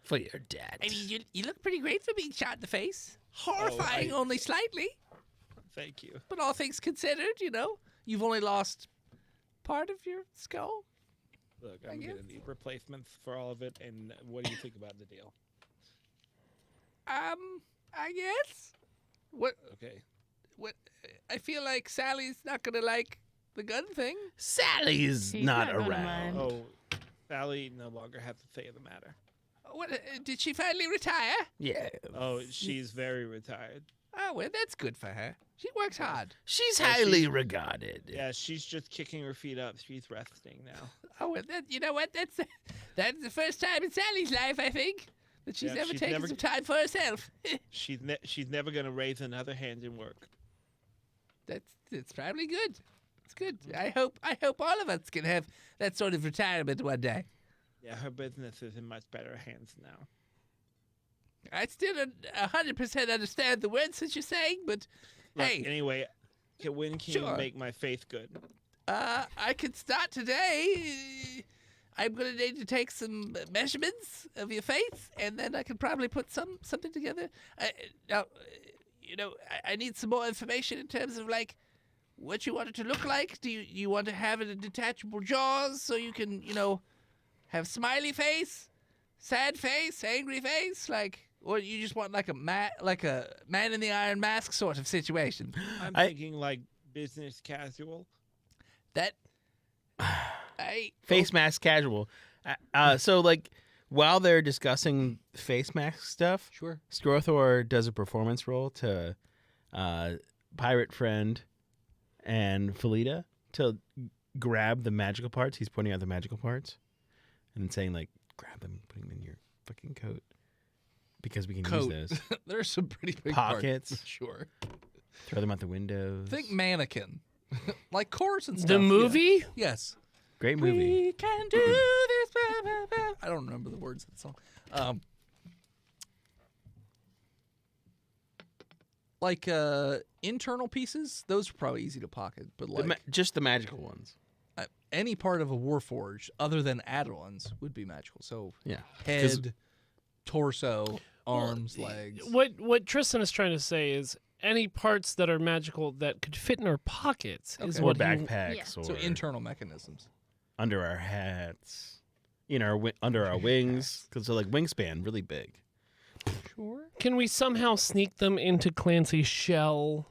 For your debt. I mean, you look pretty great for being shot in the face. Horrifying, only slightly. Thank you. But all things considered, you've only lost part of your skull. Look, I I'm guess. gonna need replacements for all of it. And what do you think about the deal? I guess. What? Okay. What? I feel like Sally's not gonna like the gun thing. Sally's He's not not gonna around. mind. Oh, Sally no longer has to say in the matter. What? Did she finally retire? Yeah. Oh, she's very retired. Oh, well, that's good for her. She works hard. She's Oh, highly she's- regarded. Yeah, she's just kicking her feet up. She's resting now. Oh, well, you know what? That's the first time in Sally's life, I think, that she's Yeah, ever she's taken never- some time for herself. She's never gonna raise another hand in work. That's probably good. It's good. I hope all of us can have that sort of retirement one day. Yeah, her business is in much better hands now. I still 100% understand the words that you're saying, but Look, hey, anyway, when can Sure. you make my face good? I could start today. I'm gonna need to take some measurements of your face, and then I can probably put something together. Now, I need some more information in terms of like what you want it to look like. Do you want to have it in detachable jaws so you can have smiley face, sad face, angry face, or you just want like a man in the iron mask sort of situation? I'm I- thinking like business casual. That Face mask casual. So like while they're discussing face mask stuff, Sure. Skrothor does a performance roll to Pirate Friend and Felita to grab the magical parts. He's pointing out the magical parts and saying like, grab them, putting them in your fucking coat because we can Coat. use those. There's some pretty big Pockets. Parts. Sure. Throw them out the windows. Think mannequin. Like chorus and stuff. The yeah. movie? Yes. Great movie. We can do this. Blah, blah, blah. I don't remember the words of the song. Like internal pieces, those are probably easy to pocket. But like Just the magical ones. any part of a Warforged other than add-ons would be magical. So Yeah. 'Cause- head, torso, arms, legs. What Tristan is trying to say is any parts that are magical that could fit in our pockets is Okay. Or what he- backpacks or So internal mechanisms. under our hats, under our wings, because they're like wingspan, really big. Can we somehow sneak them into Clancy's shell?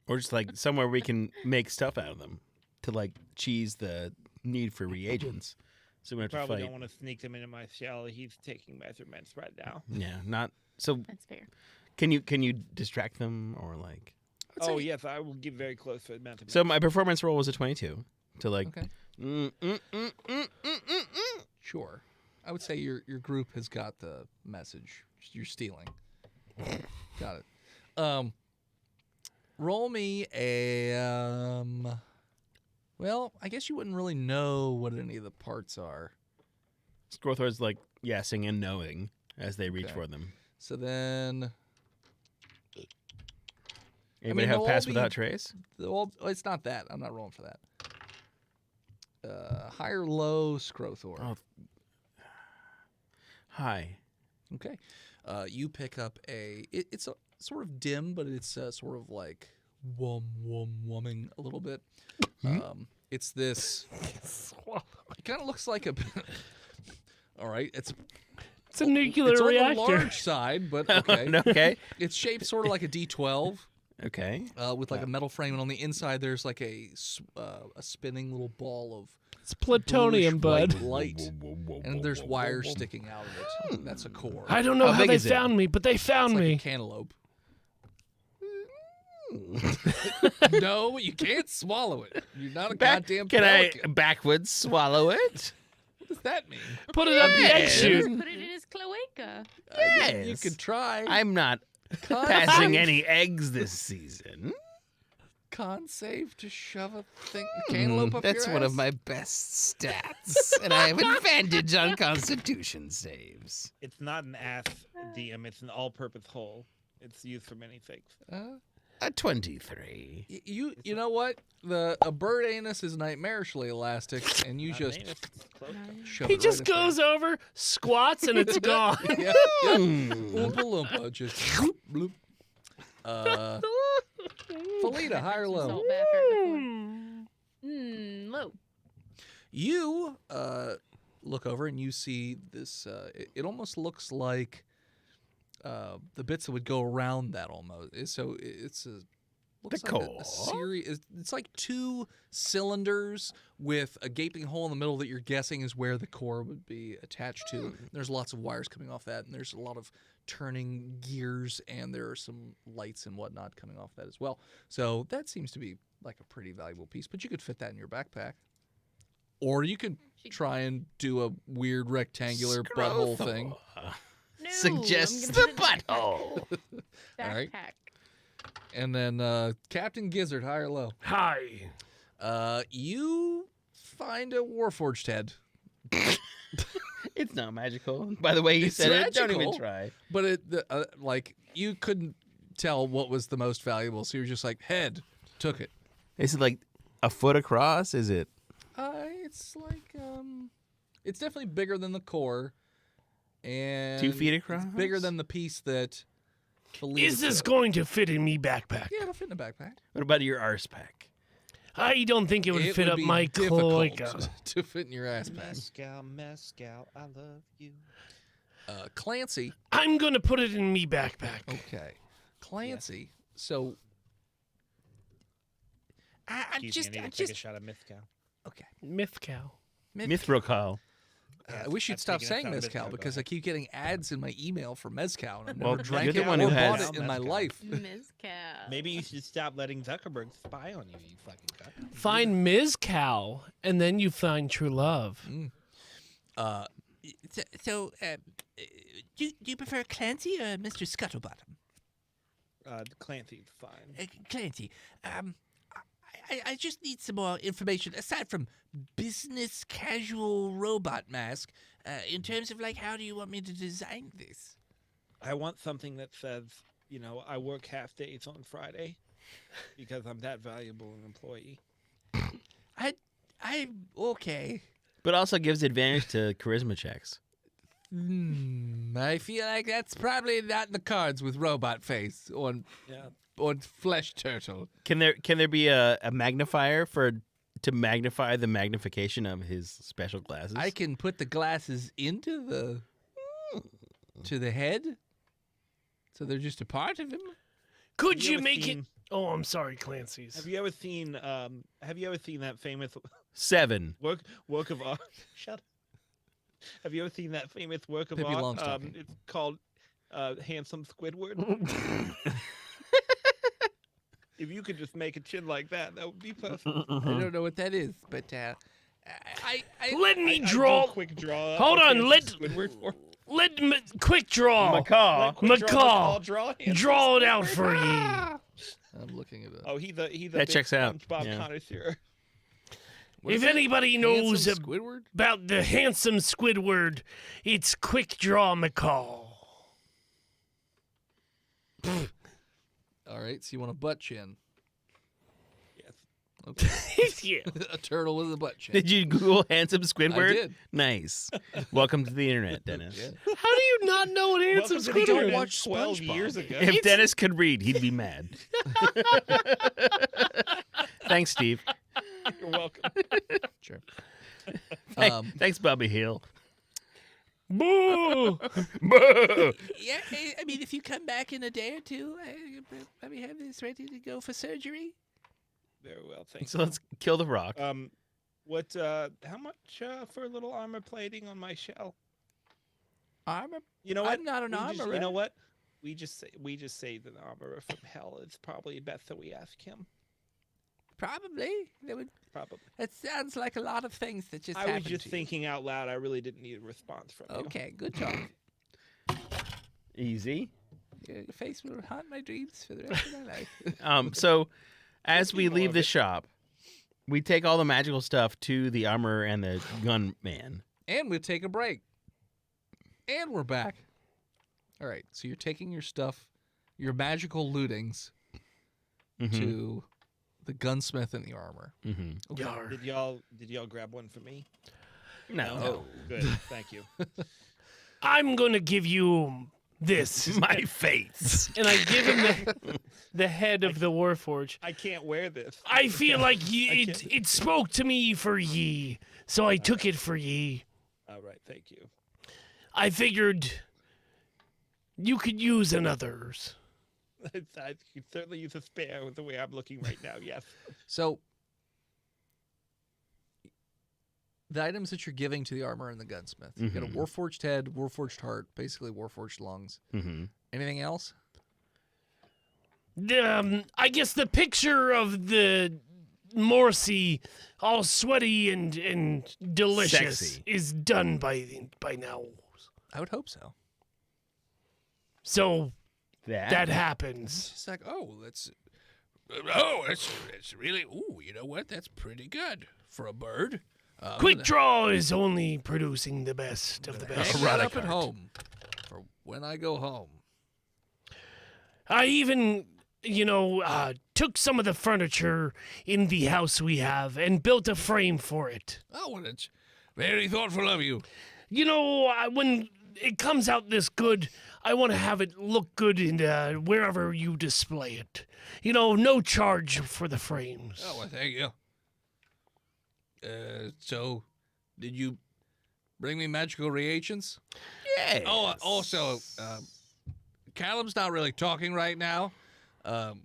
Or just like somewhere we can make stuff out of them to like cheese the need for reagents. So we have to Probably fight. don't want to sneak them into my shell. He's taking measurements right now. Yeah, not so. That's fair. Can you distract them or like? Oh yes, I will get very close for measurements. So my performance roll was a 22 to like. Okay. Sure. I would say your group has got the message. You're stealing. Got it. Roll me a well, I guess you wouldn't really know what any of the parts are. Squirthor's like yesing and knowing as they reach Okay. for them. So then Anybody they'll have pass all be- without trace? well, it's not that. I'm not rolling for that. Higher, low, Scrothor. Oh. Hi. Okay. You pick up it's a sort of dim, but it's sort of like wumming a little bit. It's this. It kind of looks like a. All right, it's a nuclear it's reactor. on the large side, but okay. Okay. It's shaped sort of like a D12 Okay. with like a metal frame, and on the inside there's like a spinning little ball of It's plutonium, bluish bud. white light, and there's wires sticking out of it. That's a core. I don't know How how big they is it? found me, but they found It's like me. a cantaloupe. No, you can't swallow it. You're not a goddamn Can pelican. I backwards swallow it? What does that mean? Put it up the egg Yes. chute. Put it in his cloaca. You Yes. could try. I'm not passing any eggs this season. Con save to shove a cantaloupe up That's your one ass? of my best stats, and I have advantage on Constitution saves. It's not an ass DM. It's an all-purpose hole. It's used for many things. A 23. You know what? A bird anus is nightmarishly elastic, and you Not just named, it's close enough. shove He it just right up goes over, squats, and it's gone. there. Yeah, yeah. Oompa loompa, just bloop, bloop. Felita, high or low? Salt bath right before. Low. You look over and you see this. It almost looks like the bits that would go around that almost. So it's a looks The like a core? series. It's like two cylinders with a gaping hole in the middle that you're guessing is where the core would be attached to. There's lots of wires coming off that, and there's a lot of turning gears, and there are some lights and whatnot coming off that as well. So that seems to be like a pretty valuable piece. But you could fit that in your backpack. Or you could try and do a weird rectangular butthole thing. No, Suggests I'm the gonna put it in butthole. my All right. backpack. And then Captain Gizzard, high or low? Hi. You find a Warforged head. It's not magical. By the way, you It's said it. Don't even magical. try. But like you couldn't tell what was the most valuable, so you're just like, head, took it. Is it like a foot across? Is it? It's like it's definitely bigger than the core. And 2 feet across? It's bigger than the piece that Felita Is this took. going to fit in me backpack? Yeah, it'll fit in a backpack. What about your arse pack? I don't think it would fit up be my difficult cloaca. to fit in your ass pack. Mescal, I love you. Clancy. I'm going to put it in me backpack. Okay. Clancy. So I Excuse me, I need to take a shot of Mescal. okay. Mythcal. Mithril. I wish you'd I've stop taken a saying shot of mezcal Mezcal, go because I ahead. keep getting ads in my email for mezcal, and I've Well, never drank you're the it one or who bought has- it in my Mezcal. life. Mezcal. Maybe you should stop letting Zuckerberg spy on you, you fucking cunt. Find Ms. Cow, and then you find true love. So, do you prefer Clancy or Mr. Scuttlebottom? Clancy's fine. Clancy, I just need some more information aside from business casual robot mask. In terms of like, how do you want me to design this? I want something that says, you know, I work half days on Friday because I'm that valuable an employee. I okay. But also gives advantage to charisma checks. I feel like that's probably not in the cards with robot face on Yeah. flesh turtle. Can there be a magnifier to magnify the magnification of his special glasses? I can put the glasses into the head So they're just a part of him? Could Have you you ever make it? seen- Oh, I'm sorry, Clancy's. Have you ever seen that famous 7. work of art? Shut up. Have you ever seen that famous work of Pippi art? Longstocking. It's called Handsome Squidward. If you could just make a chin like that, that would be perfect. I don't know what that is, but Let me I do draw. a quick draw. Hold of on, Handsome let- Squidward for Quick draw. Macaw. quick Macaw. draw Handsome Draw it out Squidward. for ye. I'm looking it up. Oh, he's a That big checks out, SpongeBob yeah. connoisseur. What If is it? anybody knows Handsome Squidward? about the handsome Squidward, it's Quick Draw Macaw. All right, so you want a butt chin. Yes. Okay. Yeah. A turtle with a butt chin. Did you Google handsome Squidward? I did. Nice. Welcome to the internet, Dennis. Yeah. How do you not know what handsome Welcome to the Squidward internet watch 12 SpongeBob. years ago. If Dennis could read, he'd be mad. Thanks, Steve. You're welcome. Sure. Thanks, Bobby Hill. Boo! Boo! yeah, I mean, if you come back in a day or two, let me have this ready to go for surgery. Very well, thank So let's kill the rock. you. How much for a little armor plating on my shell? Armor? You know what? I'm not an armorer. You know what? We just saved an armorer from hell. It's probably best that we ask him. Probably. Probably. That sounds like a lot of things that just I happened was just to you. thinking out loud. I really didn't need a response from you. Okay, good talk. Easy. Your face will haunt my dreams for the rest of my life. So as we More leave of the it. shop, we take all the magical stuff to the armor and the gunman. And we take a break. And we're back. All right, so you're taking your stuff, your magical lootings, to the gunsmith and the armor. Mm-hmm. Yar. Did y'all grab one for me? No. Oh, good. Thank you. I'm gonna give you this. My face. And I give him the head of the Warforge. I can't wear this. I feel like I can't. it spoke to me for ye, so I took it for ye. All right. Thank you. I figured you could use another's. I could certainly use a spare with the way I'm looking right now. Yes. So the items that you're giving to the armor and the gunsmith. You got a warforged head, warforged heart, basically warforged lungs. Mm-hmm. Anything else? I guess the picture of the Morsi, all sweaty and delicious, Sexy. is done by now. I would hope so. So That. that happens. It's just like, it's really, you know what? That's pretty good for a bird. Quick Draw is only producing the best of the best. hang that up at home for when I go home. I even, took some of the furniture in the house we have and built a frame for it. Oh, well, it's very thoughtful of you. When it comes out this good, I want to have it look good in wherever you display it. No charge for the frames. Oh, well, thank you. So, did you bring me magical reagents? Yes. Oh, also, Callum's not really talking right now.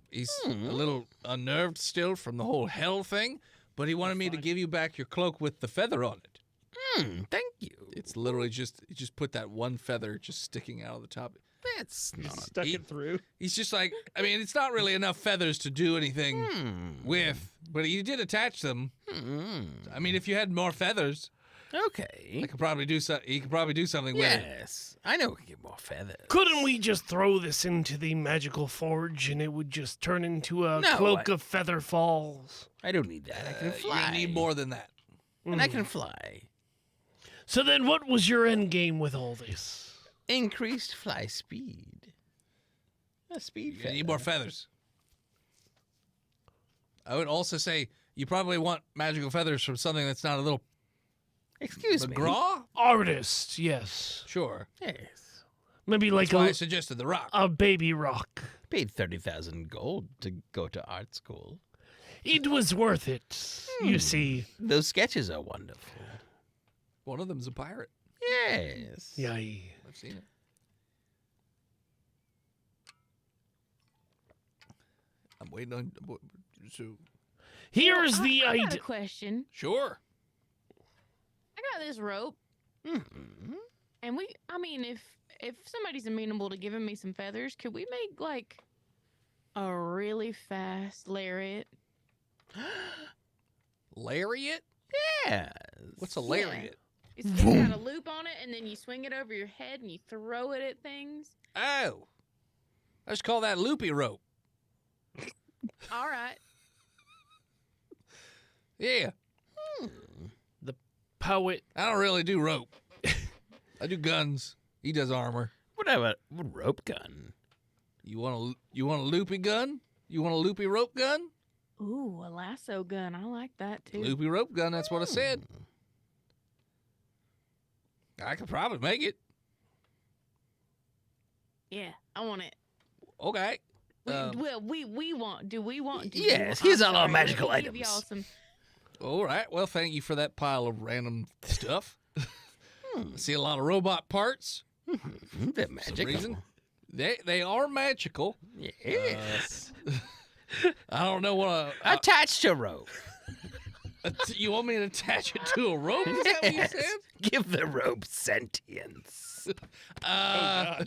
He's a little unnerved still from the whole hell thing, but he wanted me to give you back your cloak with the feather on it. Thank you. It's literally just put that one feather just sticking out of the top. That's not. Stuck it through. He's just like, I mean, it's not really enough feathers to do anything with, but he did attach them. I mean, if you had more feathers, Okay. I could probably do so. He could probably do something with it. Yes. I know we can get more feathers. Couldn't we just throw this into the magical forge and it would just turn into a No, cloak of feather falls? I don't need that. I can You're fly. gonna need more than that. And I can fly. So then what was your end game with all this? Increased fly speed. A speed You're gonna need more feather. feathers. I would also say you probably want magical feathers from something that's not a little Excuse me. McGraw. Artist, yes. Sure. Yes. Maybe like That's why I a suggested the rock. baby rock. Paid 30,000 gold to go to art school. It was worth it, you see. Those sketches are wonderful. One of them's a pirate. Yes. Yay. I've seen it. I'm waiting on. So Here's the I got a idea. question. sure. I got this rope, Mhm. and I mean, if somebody's amenable to giving me some feathers, could we make like a really fast lariat? Lariat? Yes. What's a lariat? It's got a loop on it, and then you swing it over your head and you throw it at things. Oh, I just call that loopy rope. All right. Yeah, Poet. I don't really do rope. I do guns. He does armor. What about a rope gun? You want a loopy gun? You want a loopy rope gun? Ooh, a lasso gun. I like that too. Loopy rope gun. That's what I said. I could probably make it. Yeah, I want it. Okay. We want. Do we want? Do Yes, you, here's I'm all our sorry, let me magical give y'all items. some. All right. Well, thank you for that pile of random stuff. I see a lot of robot parts. They're For some magical. reason. They are magical. Yes. I don't know what Attached to rope. you want me to attach it to a rope? Is that what you Yes. said? Give the rope sentience. I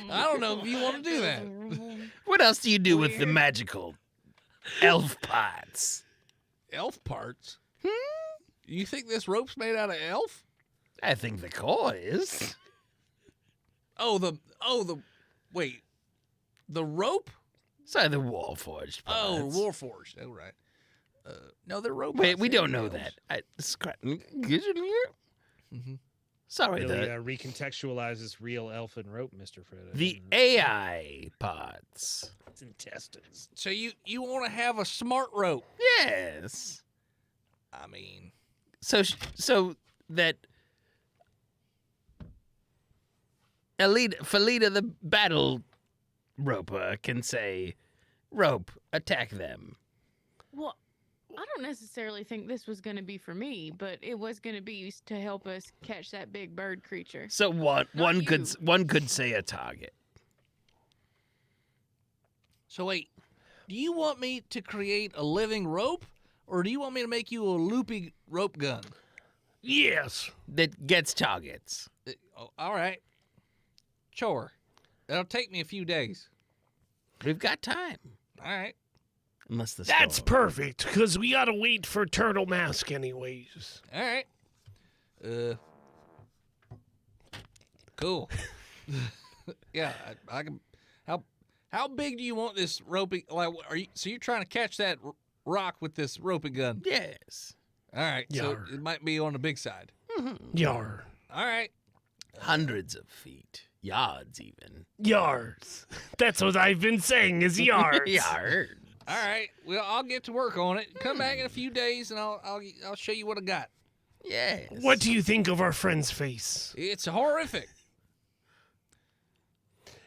don't know if you want to do that. What else do you do with the Weird. magical elf pots? Elf parts? You think this rope's made out of elf? I think the core is. Wait. The rope? Sorry, the Warforged pots. Oh, Warforged. Oh, right. No, they're robots. Wait, we They're don't know elves. that. Mm-hmm. Sorry, Really the recontextualizes real elfin rope, Mr. Fred. the AI pots. It's intestines. So you want to have a smart rope? Yes. I mean, So that Felida the battle roper can say, "Rope, attack them." Well, I don't necessarily think this was going to be for me, but it was going to be used to help us catch that big bird creature. So one you. could say a target. so wait. Do you want me to create a living rope, or do you want me to make you a loopy rope gun? Yes. That gets targets. All right. Sure. It'll take me a few days. We've got time. All right. Unless the That's storm. perfect, because we gotta wait for Turtle Mask anyways. All right. Cool. Yeah, I can. How big do you want this ropey? Like, so you're trying to catch that rock with this ropey gun? Yes. All right. So Yar. it might be on the big side. Yar. All right. Hundreds of feet. Yards even. Yards. That's what I've been saying is yards. Yards. All right. Well, I'll get to work on it. Come back in a few days, and I'll show you what I got. Yes. What do you think of our friend's face? It's horrific.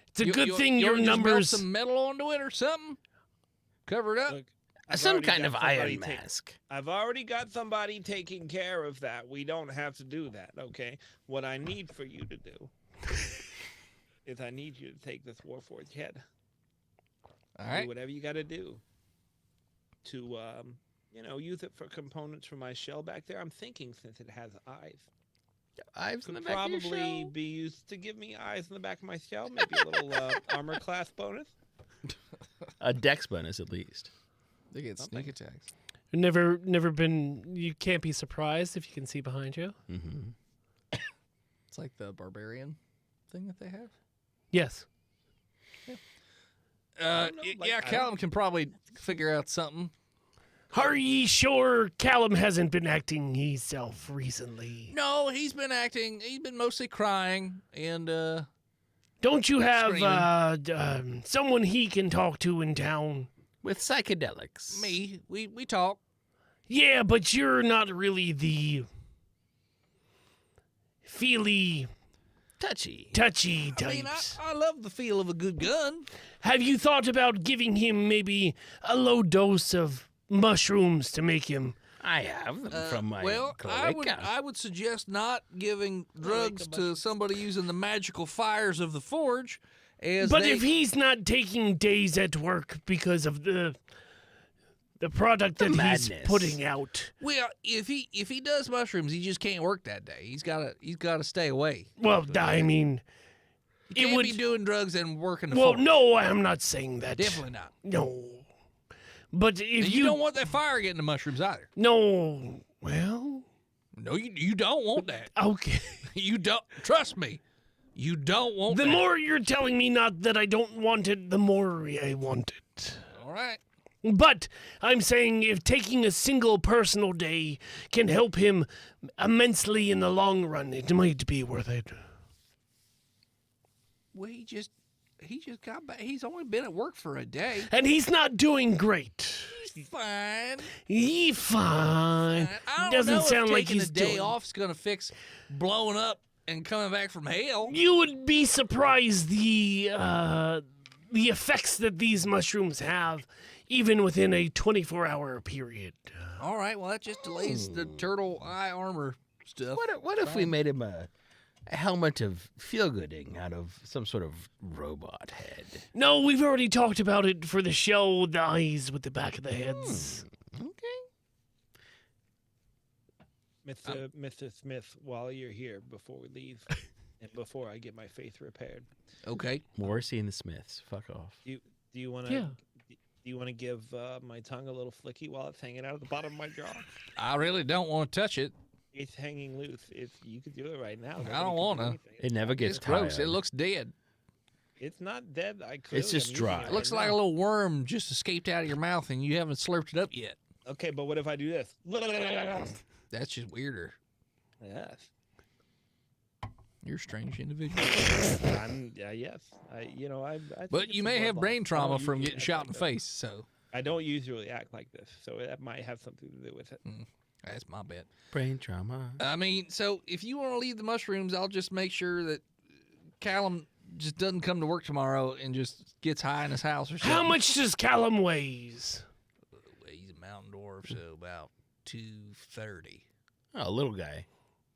It's a good thing you your wanna just melt numbers. some metal onto it or something. Cover it up. Look, I've Some already kind got of somebody iron take- mask. I've already got somebody taking care of that. We don't have to do that, okay? What I need for you to do is I need you to take this Warforged head. All Do right. whatever you got to do to, use it for components for my shell back there. I'm thinking since it has eyes, Eyes in the could back of your probably shell. be used to give me eyes in the back of my shell. Maybe a little armor class bonus. A dex bonus at least. They get Something. sneak attacks. Never been. You can't be surprised if you can see behind you. Mm-hmm. It's like the barbarian thing that they have. Yes. don't know, like, Yeah, I Callum can probably figure out something. Are ye sure Callum hasn't been acting himself recently? No, he's been mostly crying, and Don't you have Screaming. someone he can talk to in town? With psychedelics. we talk. Yeah, but you're not really the feely, Touchy. touchy I mean, types. I love the feel of a good gun. Have you thought about giving him maybe a low dose of mushrooms to make him? I have them from my Well, cloaca. I would suggest not giving drugs to somebody using the magical fires of the forge, But if he's not taking days at work because of the product that he's madness. putting out. Well, if he does mushrooms, he just can't work that day. He's gotta stay away. Well, I mean, He it can't would. be doing drugs and working the Well, farm. no, I'm not saying that. Definitely not. No. But if And you don't want that fire getting the mushrooms either. No. Well, No, you don't want that. okay. You don't. Trust me. You don't want The that. more you're telling me not that I don't want it, the more I want it. All right. But I'm saying if taking a single personal day can help him immensely in the long run, it might be worth it. Well, he just got back. He's only been at work for a day. And he's not doing great. He's fine. He fine. I don't Doesn't know sound if like taking he's a day doing. off's gonna fix blowing up and coming back from hell. You would be surprised the effects that these mushrooms have, even within a 24-hour period. All right. Well, that just delays the turtle eye armor stuff. What if we made him a helmet of feel-gooding out of some sort of robot head? No, we've already talked about it for the show, the eyes with the back of the heads. Mr. Smith, while you're here, before we leave, and before I get my faith repaired, Okay. Morrissey and the Smiths. Fuck off. do you want to? Yeah. Do you want to give my tongue a little flicky while it's hanging out of the bottom of my jaw? I really don't want to touch it. It's hanging loose. If you could do it right now, I don't wanna. It never gets It's gross. tired. It looks dead. It's not dead. It's just dry. It looks like a little worm just escaped out of your mouth and you haven't slurped it up yet. Okay, but what if I do this? That's just weirder. Yes. You're a strange individual. Yes. I think But it's you a may have bloodline. brain I trauma don't from usually getting act shot like in the this. face, so I don't usually act like this, so that might have something to do with it. that's my bet. Brain trauma. I mean, so if you want to leave the mushrooms, I'll just make sure that Callum just doesn't come to work tomorrow and just gets high in his house or something. How much does Callum weighs? He's a mountain dwarf, so about 230. Oh, little guy.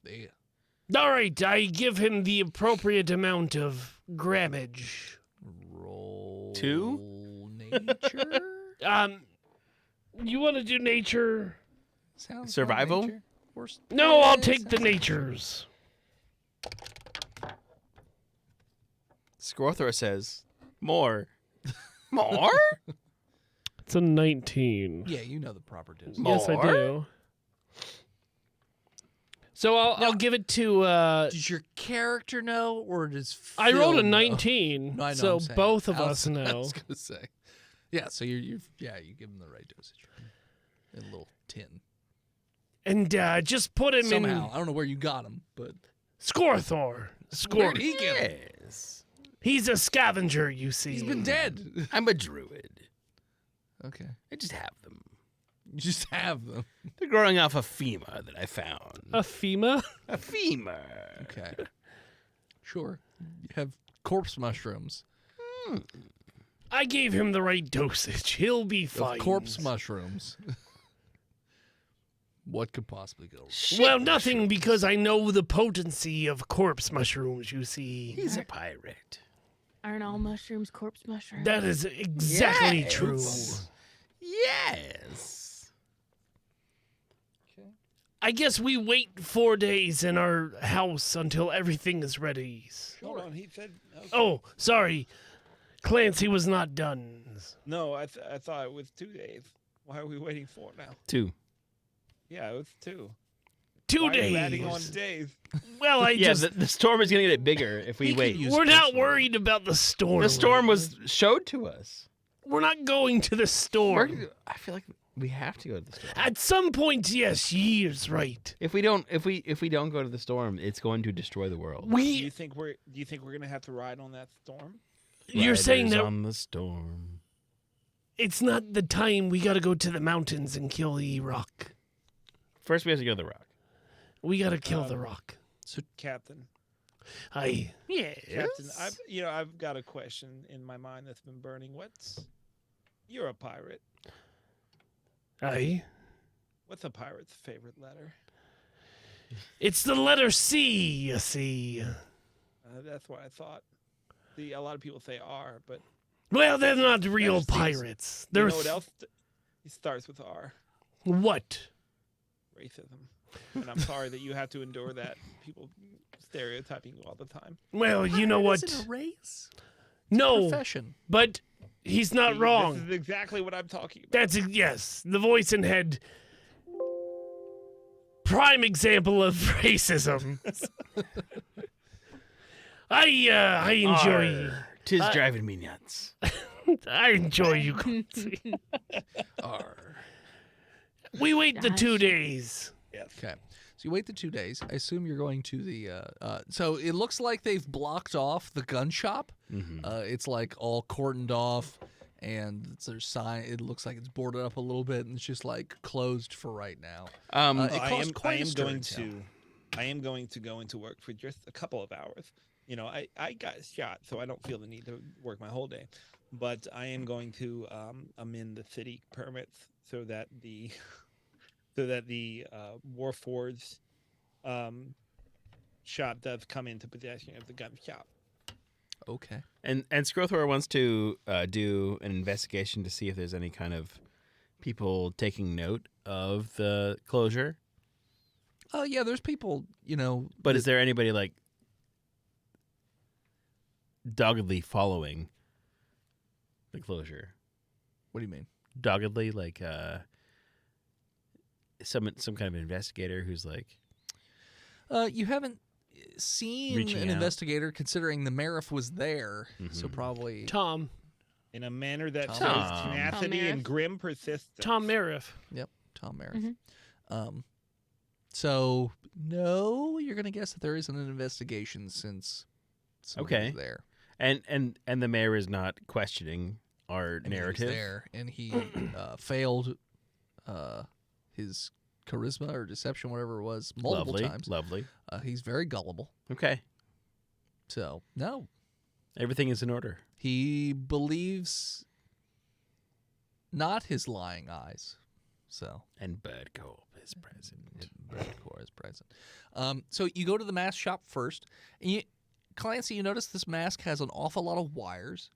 Yeah. All right, I give him the appropriate amount of grammage. Roll 2? nature. You want to do nature? Sounds Survival? like nature. Worst- No, I'll Yeah, take the sounds- natures. Scorthor says, more. More? It's a 19. Yeah, you know the proper dose. Yes, I More? do. So I'll give it to. Does your character know, or does I Phil rolled a know? 19, No, I know, so I'm saying. both of I us was- I know. was gonna say, yeah. So you give him the right dosage. A little tin. And just put him Somehow, in I don't know where you got him, but Scorthor. where'd he get him? Yes. He's a scavenger, you see. He's been dead. I'm a druid. Okay, I just have them. you just have them. They're growing off a femur that I found. A FEMA? A femur. Okay, sure. You have corpse mushrooms. I gave him the right dosage. He'll be Of fine. corpse mushrooms. What could possibly go wrong? Well, nothing, because I know the potency of corpse mushrooms, you see. He's a pirate. Aren't all mushrooms corpse mushrooms? That is exactly Yes. true. Yes. I guess we wait 4 days in our house until everything is ready. Hold on, he said. Okay. Oh, sorry. Clancy was not done. No, I thought it was 2 days. Why are we waiting 4 now? 2. Yeah, it was 2. 2 Why are days. you adding on days? Well, I Yeah, just. the storm is going to get bigger if we He could wait. use We're not personal- worried about the storm. The storm was showed to us. We're not going to the storm. I feel like we have to go to the storm. At some point, yes, he is right. If we don't go to the storm, it's going to destroy the world. Do We. you think we're gonna have to ride on that storm? You're saying Riders that on the storm. it's not the time we gotta go to the mountains and kill the rock. First, we have to go to the rock. We gotta kill the rock. Captain, Yes. Captain, I've got a question in my mind that's been burning. You're a pirate. What's a pirate's favorite letter? It's the letter C, you see. That's what I thought. A lot of people say R, but Well, they're not real just seems- pirates. you They're know what else? It starts with R. what? Racism. And I'm sorry that you have to endure that. People stereotyping you all the time. Well, you know what? Is it a race? No, Profession. but he's not See, wrong. This is exactly what I'm talking about. That's yes, the voice and head. Prime example of racism. I enjoy. Tis driving me nuts. I enjoy you. Quincy. R. We wait the 2 Gosh. days. Okay. So you wait the 2 days. I assume you're going to the. So it looks like they've blocked off the gun shop. It's like all cordoned off, and there's sign. It looks like it's boarded up a little bit, and it's just like closed for right now. It costs quite a stir in town. I am going to go into work for just a couple of hours. You know, I got shot, so I don't feel the need to work my whole day. But I am going to amend the city permits so that the Warforged shop does come into possession of the gun shop. Okay. And Scrothor wants to do an investigation to see if there's any kind of people taking note of the closure. Oh yeah, there's people. You know, But is there anybody like doggedly following the closure? what do you mean? Doggedly, like some kind of investigator who's like, You haven't seen Reaching an out. investigator, considering the Marif was there, so Mhm. probably. Tom In a manner that Tom. shows Tom. tenacity Tom and grim persistence. Mariff. Yep, Tom Marif. Mhm. So no, you're gonna guess that there isn't an investigation since somebody Okay. was there. and the mayor is not questioning our And he was narrative. there, and he failed his charisma or deception, whatever it was, multiple Lovely, times. lovely. He's very gullible. Okay, So no, everything is in order. he believes not his lying eyes. So And Birdcorp is present. Birdcore is present. So you go to the mask shop first, and Clancy, you notice this mask has an awful lot of wires,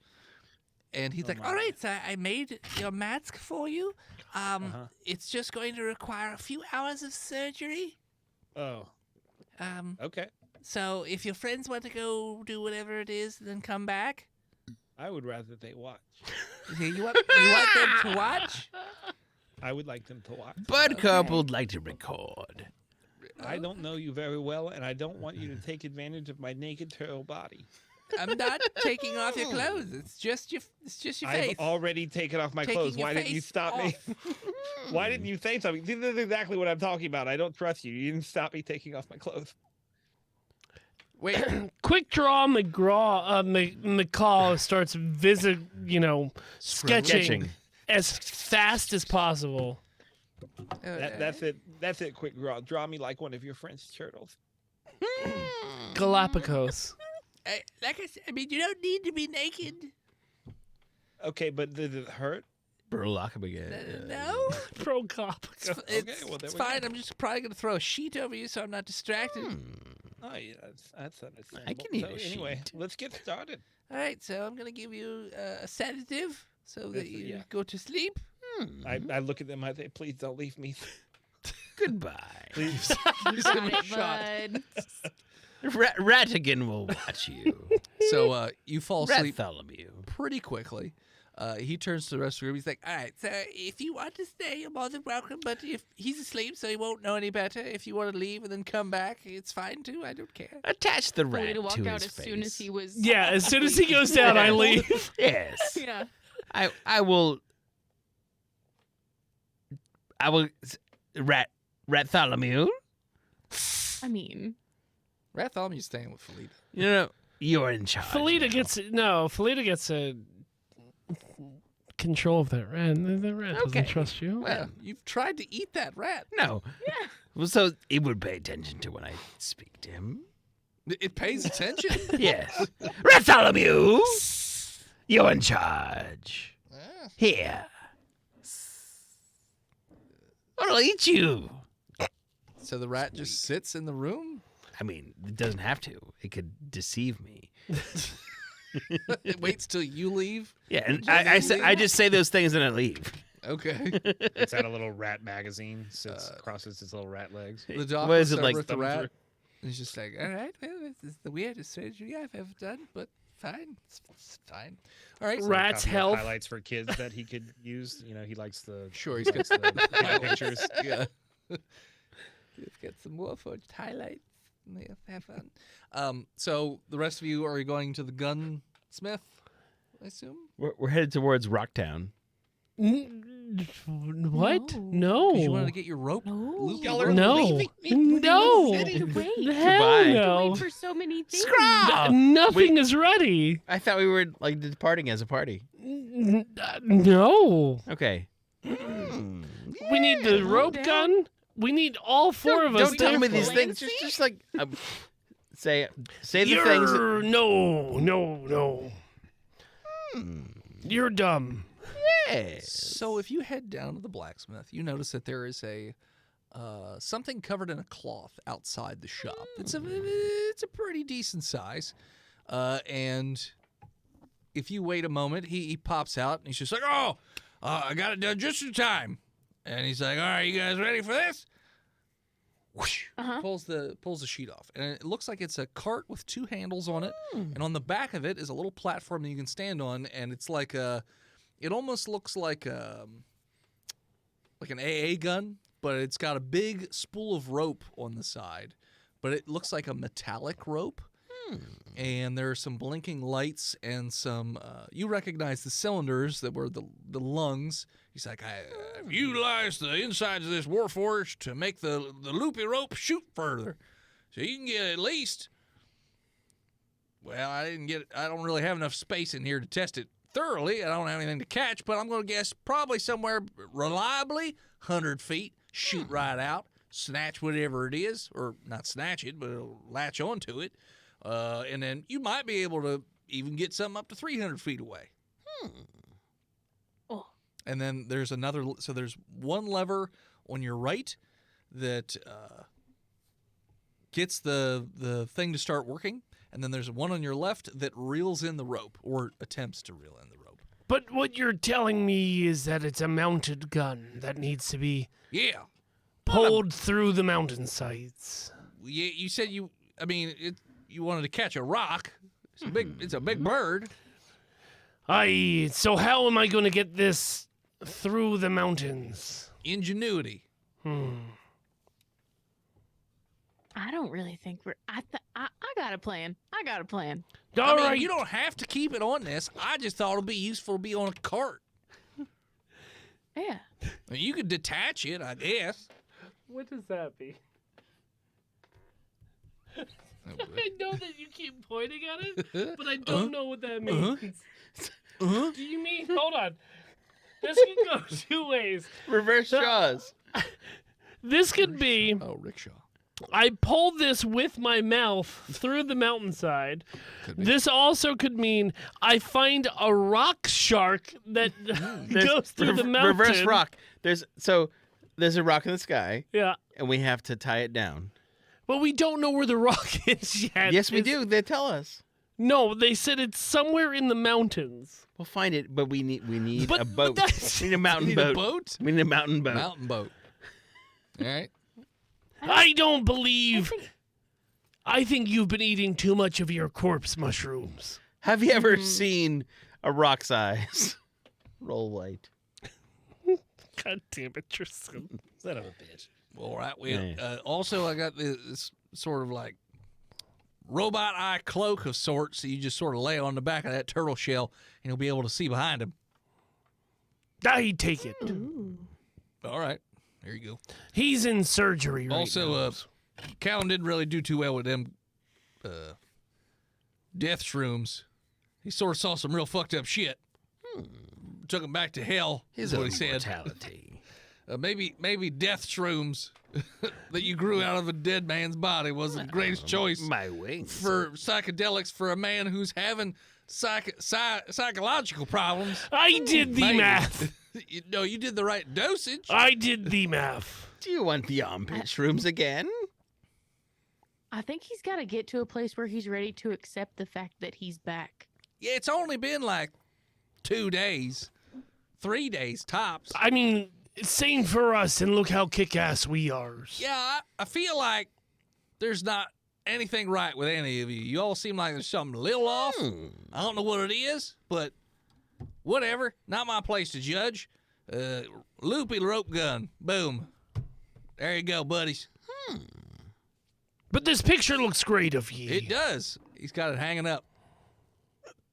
and he's like, my. "All right, so I made your mask for you. Uh-huh. It's just going to require a few hours of surgery. Oh, okay. So if your friends want to go do whatever it is, then come back. I would rather they watch. You want them to watch? I would like them to watch. Birdcorp Okay. would like to record. I don't know you very well, and I don't want you to take advantage of my naked turtle body. I'm not taking off your clothes. It's just your I've face. already taken off my Taking clothes. your Why didn't you face stop me? Why didn't you say something? This is exactly what I'm talking about. I don't trust you. You didn't stop me taking off my clothes. Wait, Quick draw McCall starts sketching as fast as possible. That's it. That's it. Quick draw. Draw me like one of your French turtles. Galapagos. like I said, I mean, you don't need to be naked. Okay, but did it hurt? No, Pro Galapagos. it's, well, there it's we go. fine. I'm just probably gonna throw a sheet over you so I'm not distracted. Oh yeah, that's understandable. I can eat so a anyway, sheet. let's get started. All right, so I'm gonna give you a sedative so that This- you yeah. go to sleep. I look at them. I say, please don't leave me. Goodbye. Please. Got it, bud. Ratigan will watch you. So you fall asleep Bartholomew. pretty quickly. He turns to the rest of the group. He's like, "All right, so if you want to stay, you're more than welcome. But if he's asleep, so he won't know any better. If you want to leave and then come back, it's fine too. I don't care." Attach the For me rat to walk to out his as face. soon as he was. Yeah, as soon as he goes down, I leave. Yes. Yeah. I will. Bartholomew. I mean, Bartholomew's staying with Felita. You know you're in charge. Felita now. Felita gets a control of that rat. The rat Okay. doesn't trust you. Well, you've tried to eat that rat. No. yeah. Well, so it would pay attention to when I speak to him. It pays attention. Yes. Bartholomew, you're in charge. Here. I'll eat you. So the rat just sits in the room. I mean, it doesn't have to. It could deceive me. It waits till you leave. Yeah, and I just say those things and I leave. Okay. It's at a little rat magazine. Sits crosses its little rat legs. The doctor What is it like? with the Thumbing rat. through. He's just like, all right, well, this is the weirdest surgery I've ever done, but fine. It's fine. All right. Some Rat's copy of health. Highlights for kids that he could use. You know, he likes the Sure, he's likes the pictures. Yeah. He's got some Warforged highlights. Yeah, have fun. So the rest of you, are you going to the gunsmith, I assume? We're headed towards Rocktown. What? No. No. Because you wanted to get your rope. No. loop Y'all rope. are No. leaving me No. To wait. Hell Goodbye. no. Wait for so many things. Nothing is ready. I thought we were like departing as a party. No. Okay. We need the rope down. gun. We need all four of us Don't tell there me for these it. things. Just like say the You're things. That, no. You're dumb. So if you head down to the blacksmith, you notice that there is a something covered in a cloth outside the shop. It's a pretty decent size, and if you wait a moment, he pops out and he's just like, "Oh, I got it done just in time," and he's like, "All right, you guys ready for this?" Whoosh, Uh-huh. pulls the sheet off, and it looks like it's a cart with two handles on it, and on the back of it is a little platform that you can stand on, and it's like a. It almost looks like an AA gun, but it's got a big spool of rope on the side. But it looks like a metallic rope. And there are some blinking lights and some. You recognize the cylinders that were the lungs. He's like, I've utilized the insides of this Warforged to make the loopy rope shoot further. So you can get at least. Well, I don't really have enough space in here to test it thoroughly. I don't have anything to catch, but I'm going to guess probably somewhere reliably 100 feet, shoot right out, snatch whatever it is, or not snatch it, but it'll latch onto it. And then you might be able to even get something up to 300 feet away. Oh. And then there's another, so there's one lever on your right that gets the thing to start working. And then there's one on your left that reels in the rope, or attempts to reel in the rope. But what you're telling me is that it's a mounted gun that needs to be Yeah. pulled through the mountainsides. You said you wanted to catch a rock. It's a big bird. So how am I going to get this through the mountains? Ingenuity. I don't really think we're. I got a plan. All right. You don't have to keep it on this. I just thought it'd be useful to be on a cart. Yeah. I mean, you could detach it, I guess. What does that mean? I know that you keep pointing at it, but I don't know what that means. Do you mean? Hold on. This can go two ways. Reverse Jaws. This could be Oh, rickshaw. I pull this with my mouth through the mountainside. This also could mean I find a rock shark that goes through the mountain. Reverse rock. There's a rock in the sky, Yeah. and we have to tie it down. But we don't know where the rock is yet. Yes, we do. They tell us. No, they said it's somewhere in the mountains. We'll find it, but we need But- a boat. but that's- We need a mountain Need boat. a boat? We need a mountain boat. Mountain boat. All right. I don't believe. I think you've been eating too much of your corpse mushrooms. Have you ever seen a rock size roll light? God damn it, Tristan. Son of a bitch. All right. Yeah. Also, I got this sort of like robot eye cloak of sorts that you just sort of lay on the back of that turtle shell, and you'll be able to see behind him. I take it. All right. There you go. He's in surgery right Also, now. Callan didn't really do too well with them death shrooms. He sort of saw some real fucked up shit. Took him back to hell, is what he said. Mortality. Maybe death shrooms that you grew out of a dead man's body wasn't the greatest choice My wings. for psychedelics for a man who's having psychological problems. I did the Maybe. math. No, you did the right dosage. I did the math. Do you want the armpit shrooms again? I think he's got to get to a place where he's ready to accept the fact that he's back. Yeah, it's only been like 2 days, 3 days tops. I mean, same for us, and look how kick-ass we are. Yeah, I feel like there's not anything right with any of you. You all seem like there's something a little off. I don't know what it is, but whatever. Not my place to judge. Loopy rope gun. Boom. There you go, buddies. But this picture looks great of ye. It does. He's got it hanging up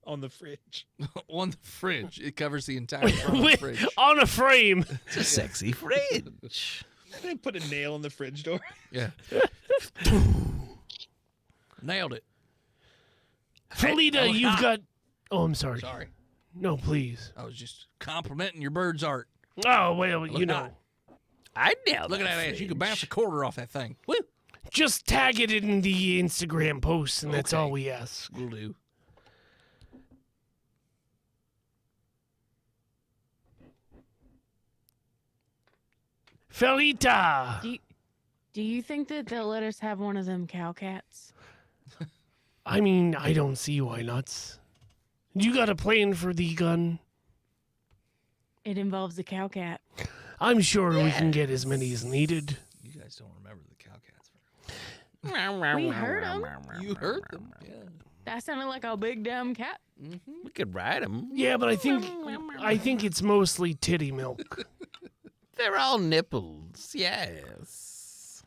On the fridge. on the fridge. It covers the entire front of the fridge. On a frame. It's a sexy fridge. They put a nail in the fridge door. Yeah. Nailed it. Felita, you've got... Oh, I'm sorry. Sorry. No, please. I was just complimenting your bird's art. Oh, well, you know. I nailed Look at that ass. You could bounce a quarter off that thing. Woo. Just tag it in the Instagram post, and that's Okay. all we ask. Will do. Felita! Do you think that they'll let us have one of them cow cats? I mean, I don't see why not. You got a plan for the gun? It involves a cow cat. I'm sure we can get as many as needed. You guys don't remember the cow cats. We heard them. You heard them. Yeah. That sounded like a big damn cat. We could ride them. Yeah, but I think it's mostly titty milk. They're all nipples. Yes.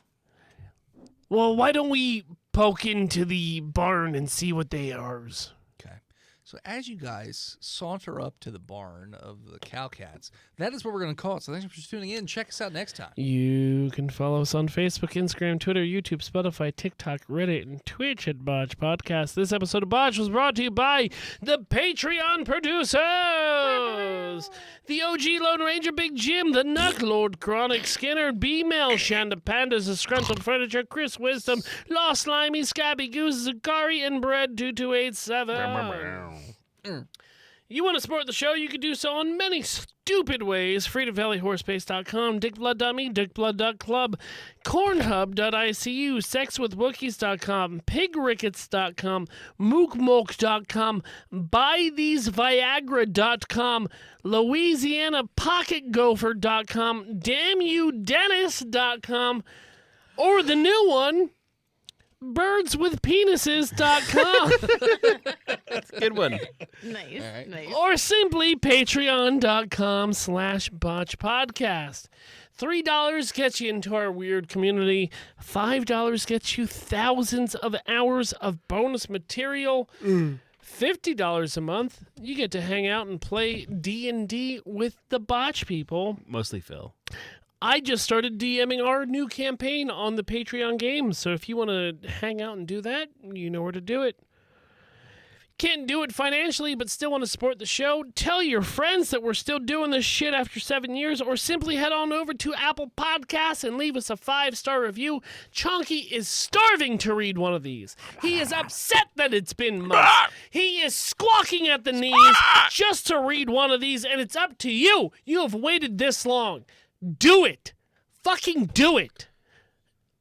Well, why don't we poke into the barn and see what they are? Okay. So as you guys saunter up to the barn of the Cowcats, that is where we're going to call it. So thanks for tuning in. Check us out next time. You can follow us on Facebook, Instagram, Twitter, YouTube, Spotify, TikTok, Reddit, and Twitch at Botched Podcast. This episode of Botched was brought to you by the Patreon producers. The OG Lone Ranger, Big Jim, the Nuck Lord, Chronic Skinner, B-Mel, Shanda Pandas, Disgruntled Furniture, Chris Wisdom, Lost Limey, Scabby Goose, Zakari, and Bread2287. You want to support the show? You can do so in many stupid ways. FreedomValleyHorsepace.com, DickBlood.me, DickBlood.club, Cornhub.icu, SexWithWookies.com, PigRickets.com, MookMoke.com, BuyTheseViagra.com, LouisianaPocketGopher.com, DamnYouDennis.com, or the new one, birdswithpenises.com. That's a good one. Nice. Nice. Or simply patreon.com/botchpodcast. $3 gets you into our weird community. $5 gets you thousands of hours of bonus material. $50 a month, you get to hang out and play D&D with the Botch people. Mostly Phil. I just started DMing our new campaign on the Patreon game, so if you want to hang out and do that, you know where to do it. Can't do it financially, but still want to support the show? Tell your friends that we're still doing this shit after 7 years, or simply head on over to Apple Podcasts and leave us a 5-star review. Chonky is starving to read one of these. He is upset that it's been months. He is squawking at the knees just to read one of these, and it's up to you. You have waited this long. Do it. Fucking do it.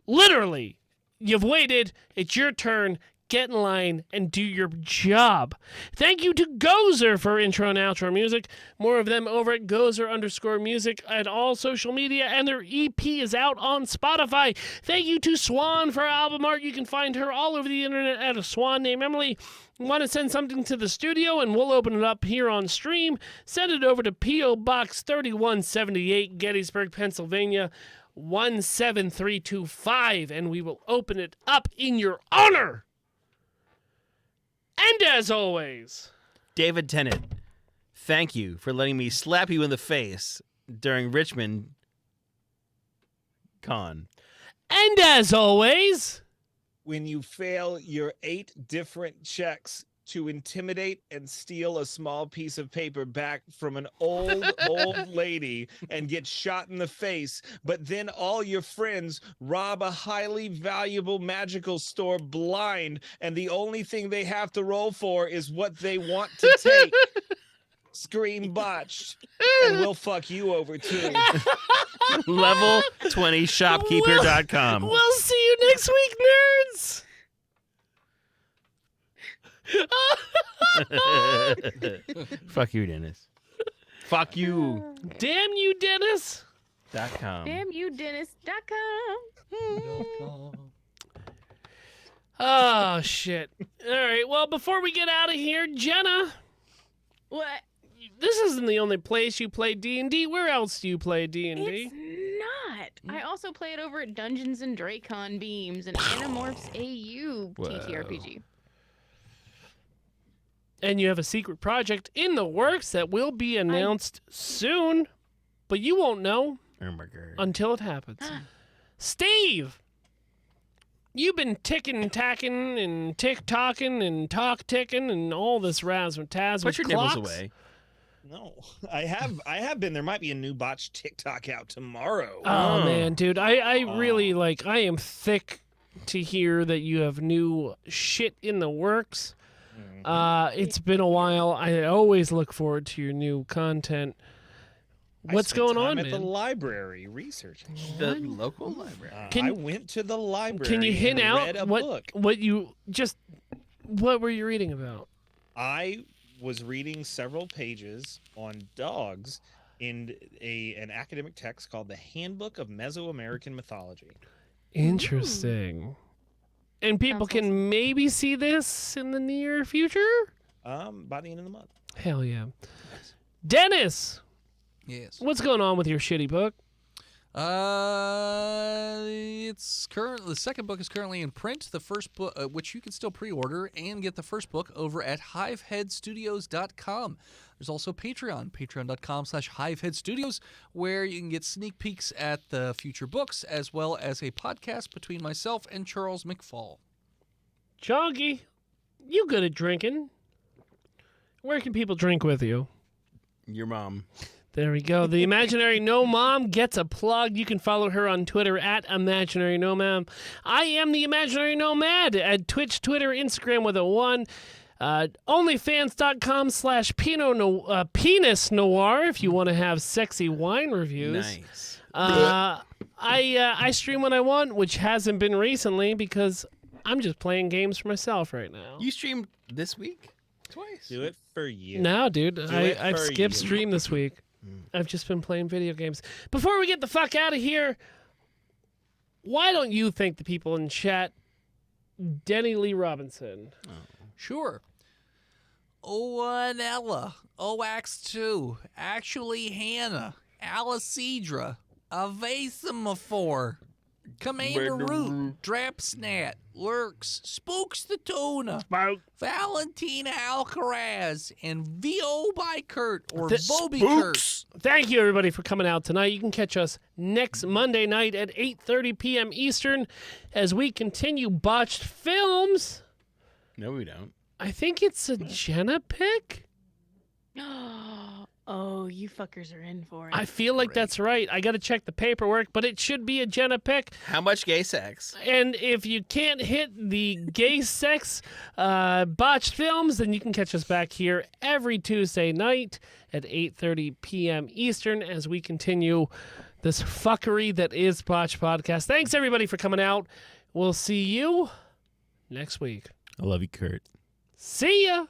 Literally. You've waited. It's your turn. Get in line and do your job. Thank you to Gozer for intro and outro music. More of them over at Gozer_music at all social media, and their EP is out on Spotify. Thank you to Swan for album art. You can find her all over the internet at a Swan named Emily. Want to send something to the studio and we'll open it up here on stream? Send it over to P.O. Box 3178, Gettysburg, Pennsylvania, 17325, and we will open it up in your honor. And as always, David Tennant, thank you for letting me slap you in the face during Richmond Con. And as always, when you fail your 8 different checks to intimidate and steal a small piece of paper back from an old lady and get shot in the face, but then all your friends rob a highly valuable magical store blind, and the only thing they have to roll for is what they want to take. Scream Botched, and we'll fuck you over too. Level 20 shopkeeper.com. we'll see you next week, nerds. Fuck you, Dennis. Fuck you. Damn you, Dennis. .com. Damn you, Dennis.com. Oh, shit. All right, well, before we get out of here, Jenna, What? this isn't the only place you play D&D. Where else do you play It's D&D? not. I also play it over at Dungeons and Dracon Beams and Animorphs AU TTRPG. And you have a secret project in the works that will be announced soon, but you won't know Oh my god. until it happens. Steve, you've been ticking and tacking and tick-tocking and talk-ticking and all this razzmatazz Put with your clocks. nibbles away. No, I have been. There might be a new Botched TikTok out tomorrow. Oh, Oh. man, dude. I really, I am thick to hear that you have new shit in the works. It's been a while. I always look forward to your new content. What's going on, at man? the library researching. The local library. Can- I went to the library. Can you hint and out read a what book. what were you reading about? I was reading several pages on dogs in an academic text called the Handbook of Mesoamerican Mythology. Interesting. And people Sounds can awesome. maybe see this in the near future? By the end of the month. Hell yeah. Dennis, Yes. what's going on with your shitty book? It's the second book is currently in print. The first book, which you can still pre-order and get the first book over at hiveheadstudios.com. There's also Patreon, patreon.com/hiveheadstudios, where you can get sneak peeks at the future books, as well as a podcast between myself and Charles McFall. Chonky, you good at drinking. Where can people drink with you? Your mom. There we go. The Imaginary No Mom gets a plug. You can follow her on Twitter at Imaginary Nomad. I am the Imaginary Nomad at Twitch, Twitter, Instagram with a 1. Onlyfans.com/penis noir if you want to have sexy wine reviews. Nice. I stream when I want, which hasn't been recently because I'm just playing games for myself right now. You streamed this week? Twice. Do it for you. No, dude. it I've for skipped you. stream this week. I've just been playing video games. Before we get the fuck out of here, why don't you thank the people in chat? Denny Lee Robinson. Sure. Oanella, Oax2, Actually Hannah, Alicidra, Evasimaphore, Commander Root, Drapsnat, Lurks, Spooks the Tuna, Valentina Alcaraz, and VO by Kurt, or Voby Kurt. Thank you, everybody, for coming out tonight. You can catch us next Monday night at 8:30 p.m. Eastern as we continue Botched Films. No, we don't. I think it's a Jenna pick. Oh, you fuckers are in for it. I feel like that's right. I got to check the paperwork, but it should be a Jenna pick. How much gay sex? And if you can't hit the gay sex Botched Films, then you can catch us back here every Tuesday night at 8:30 p.m. Eastern as we continue this fuckery that is Botched Podcast. Thanks, everybody, for coming out. We'll see you next week. I love you, Kurt. See ya!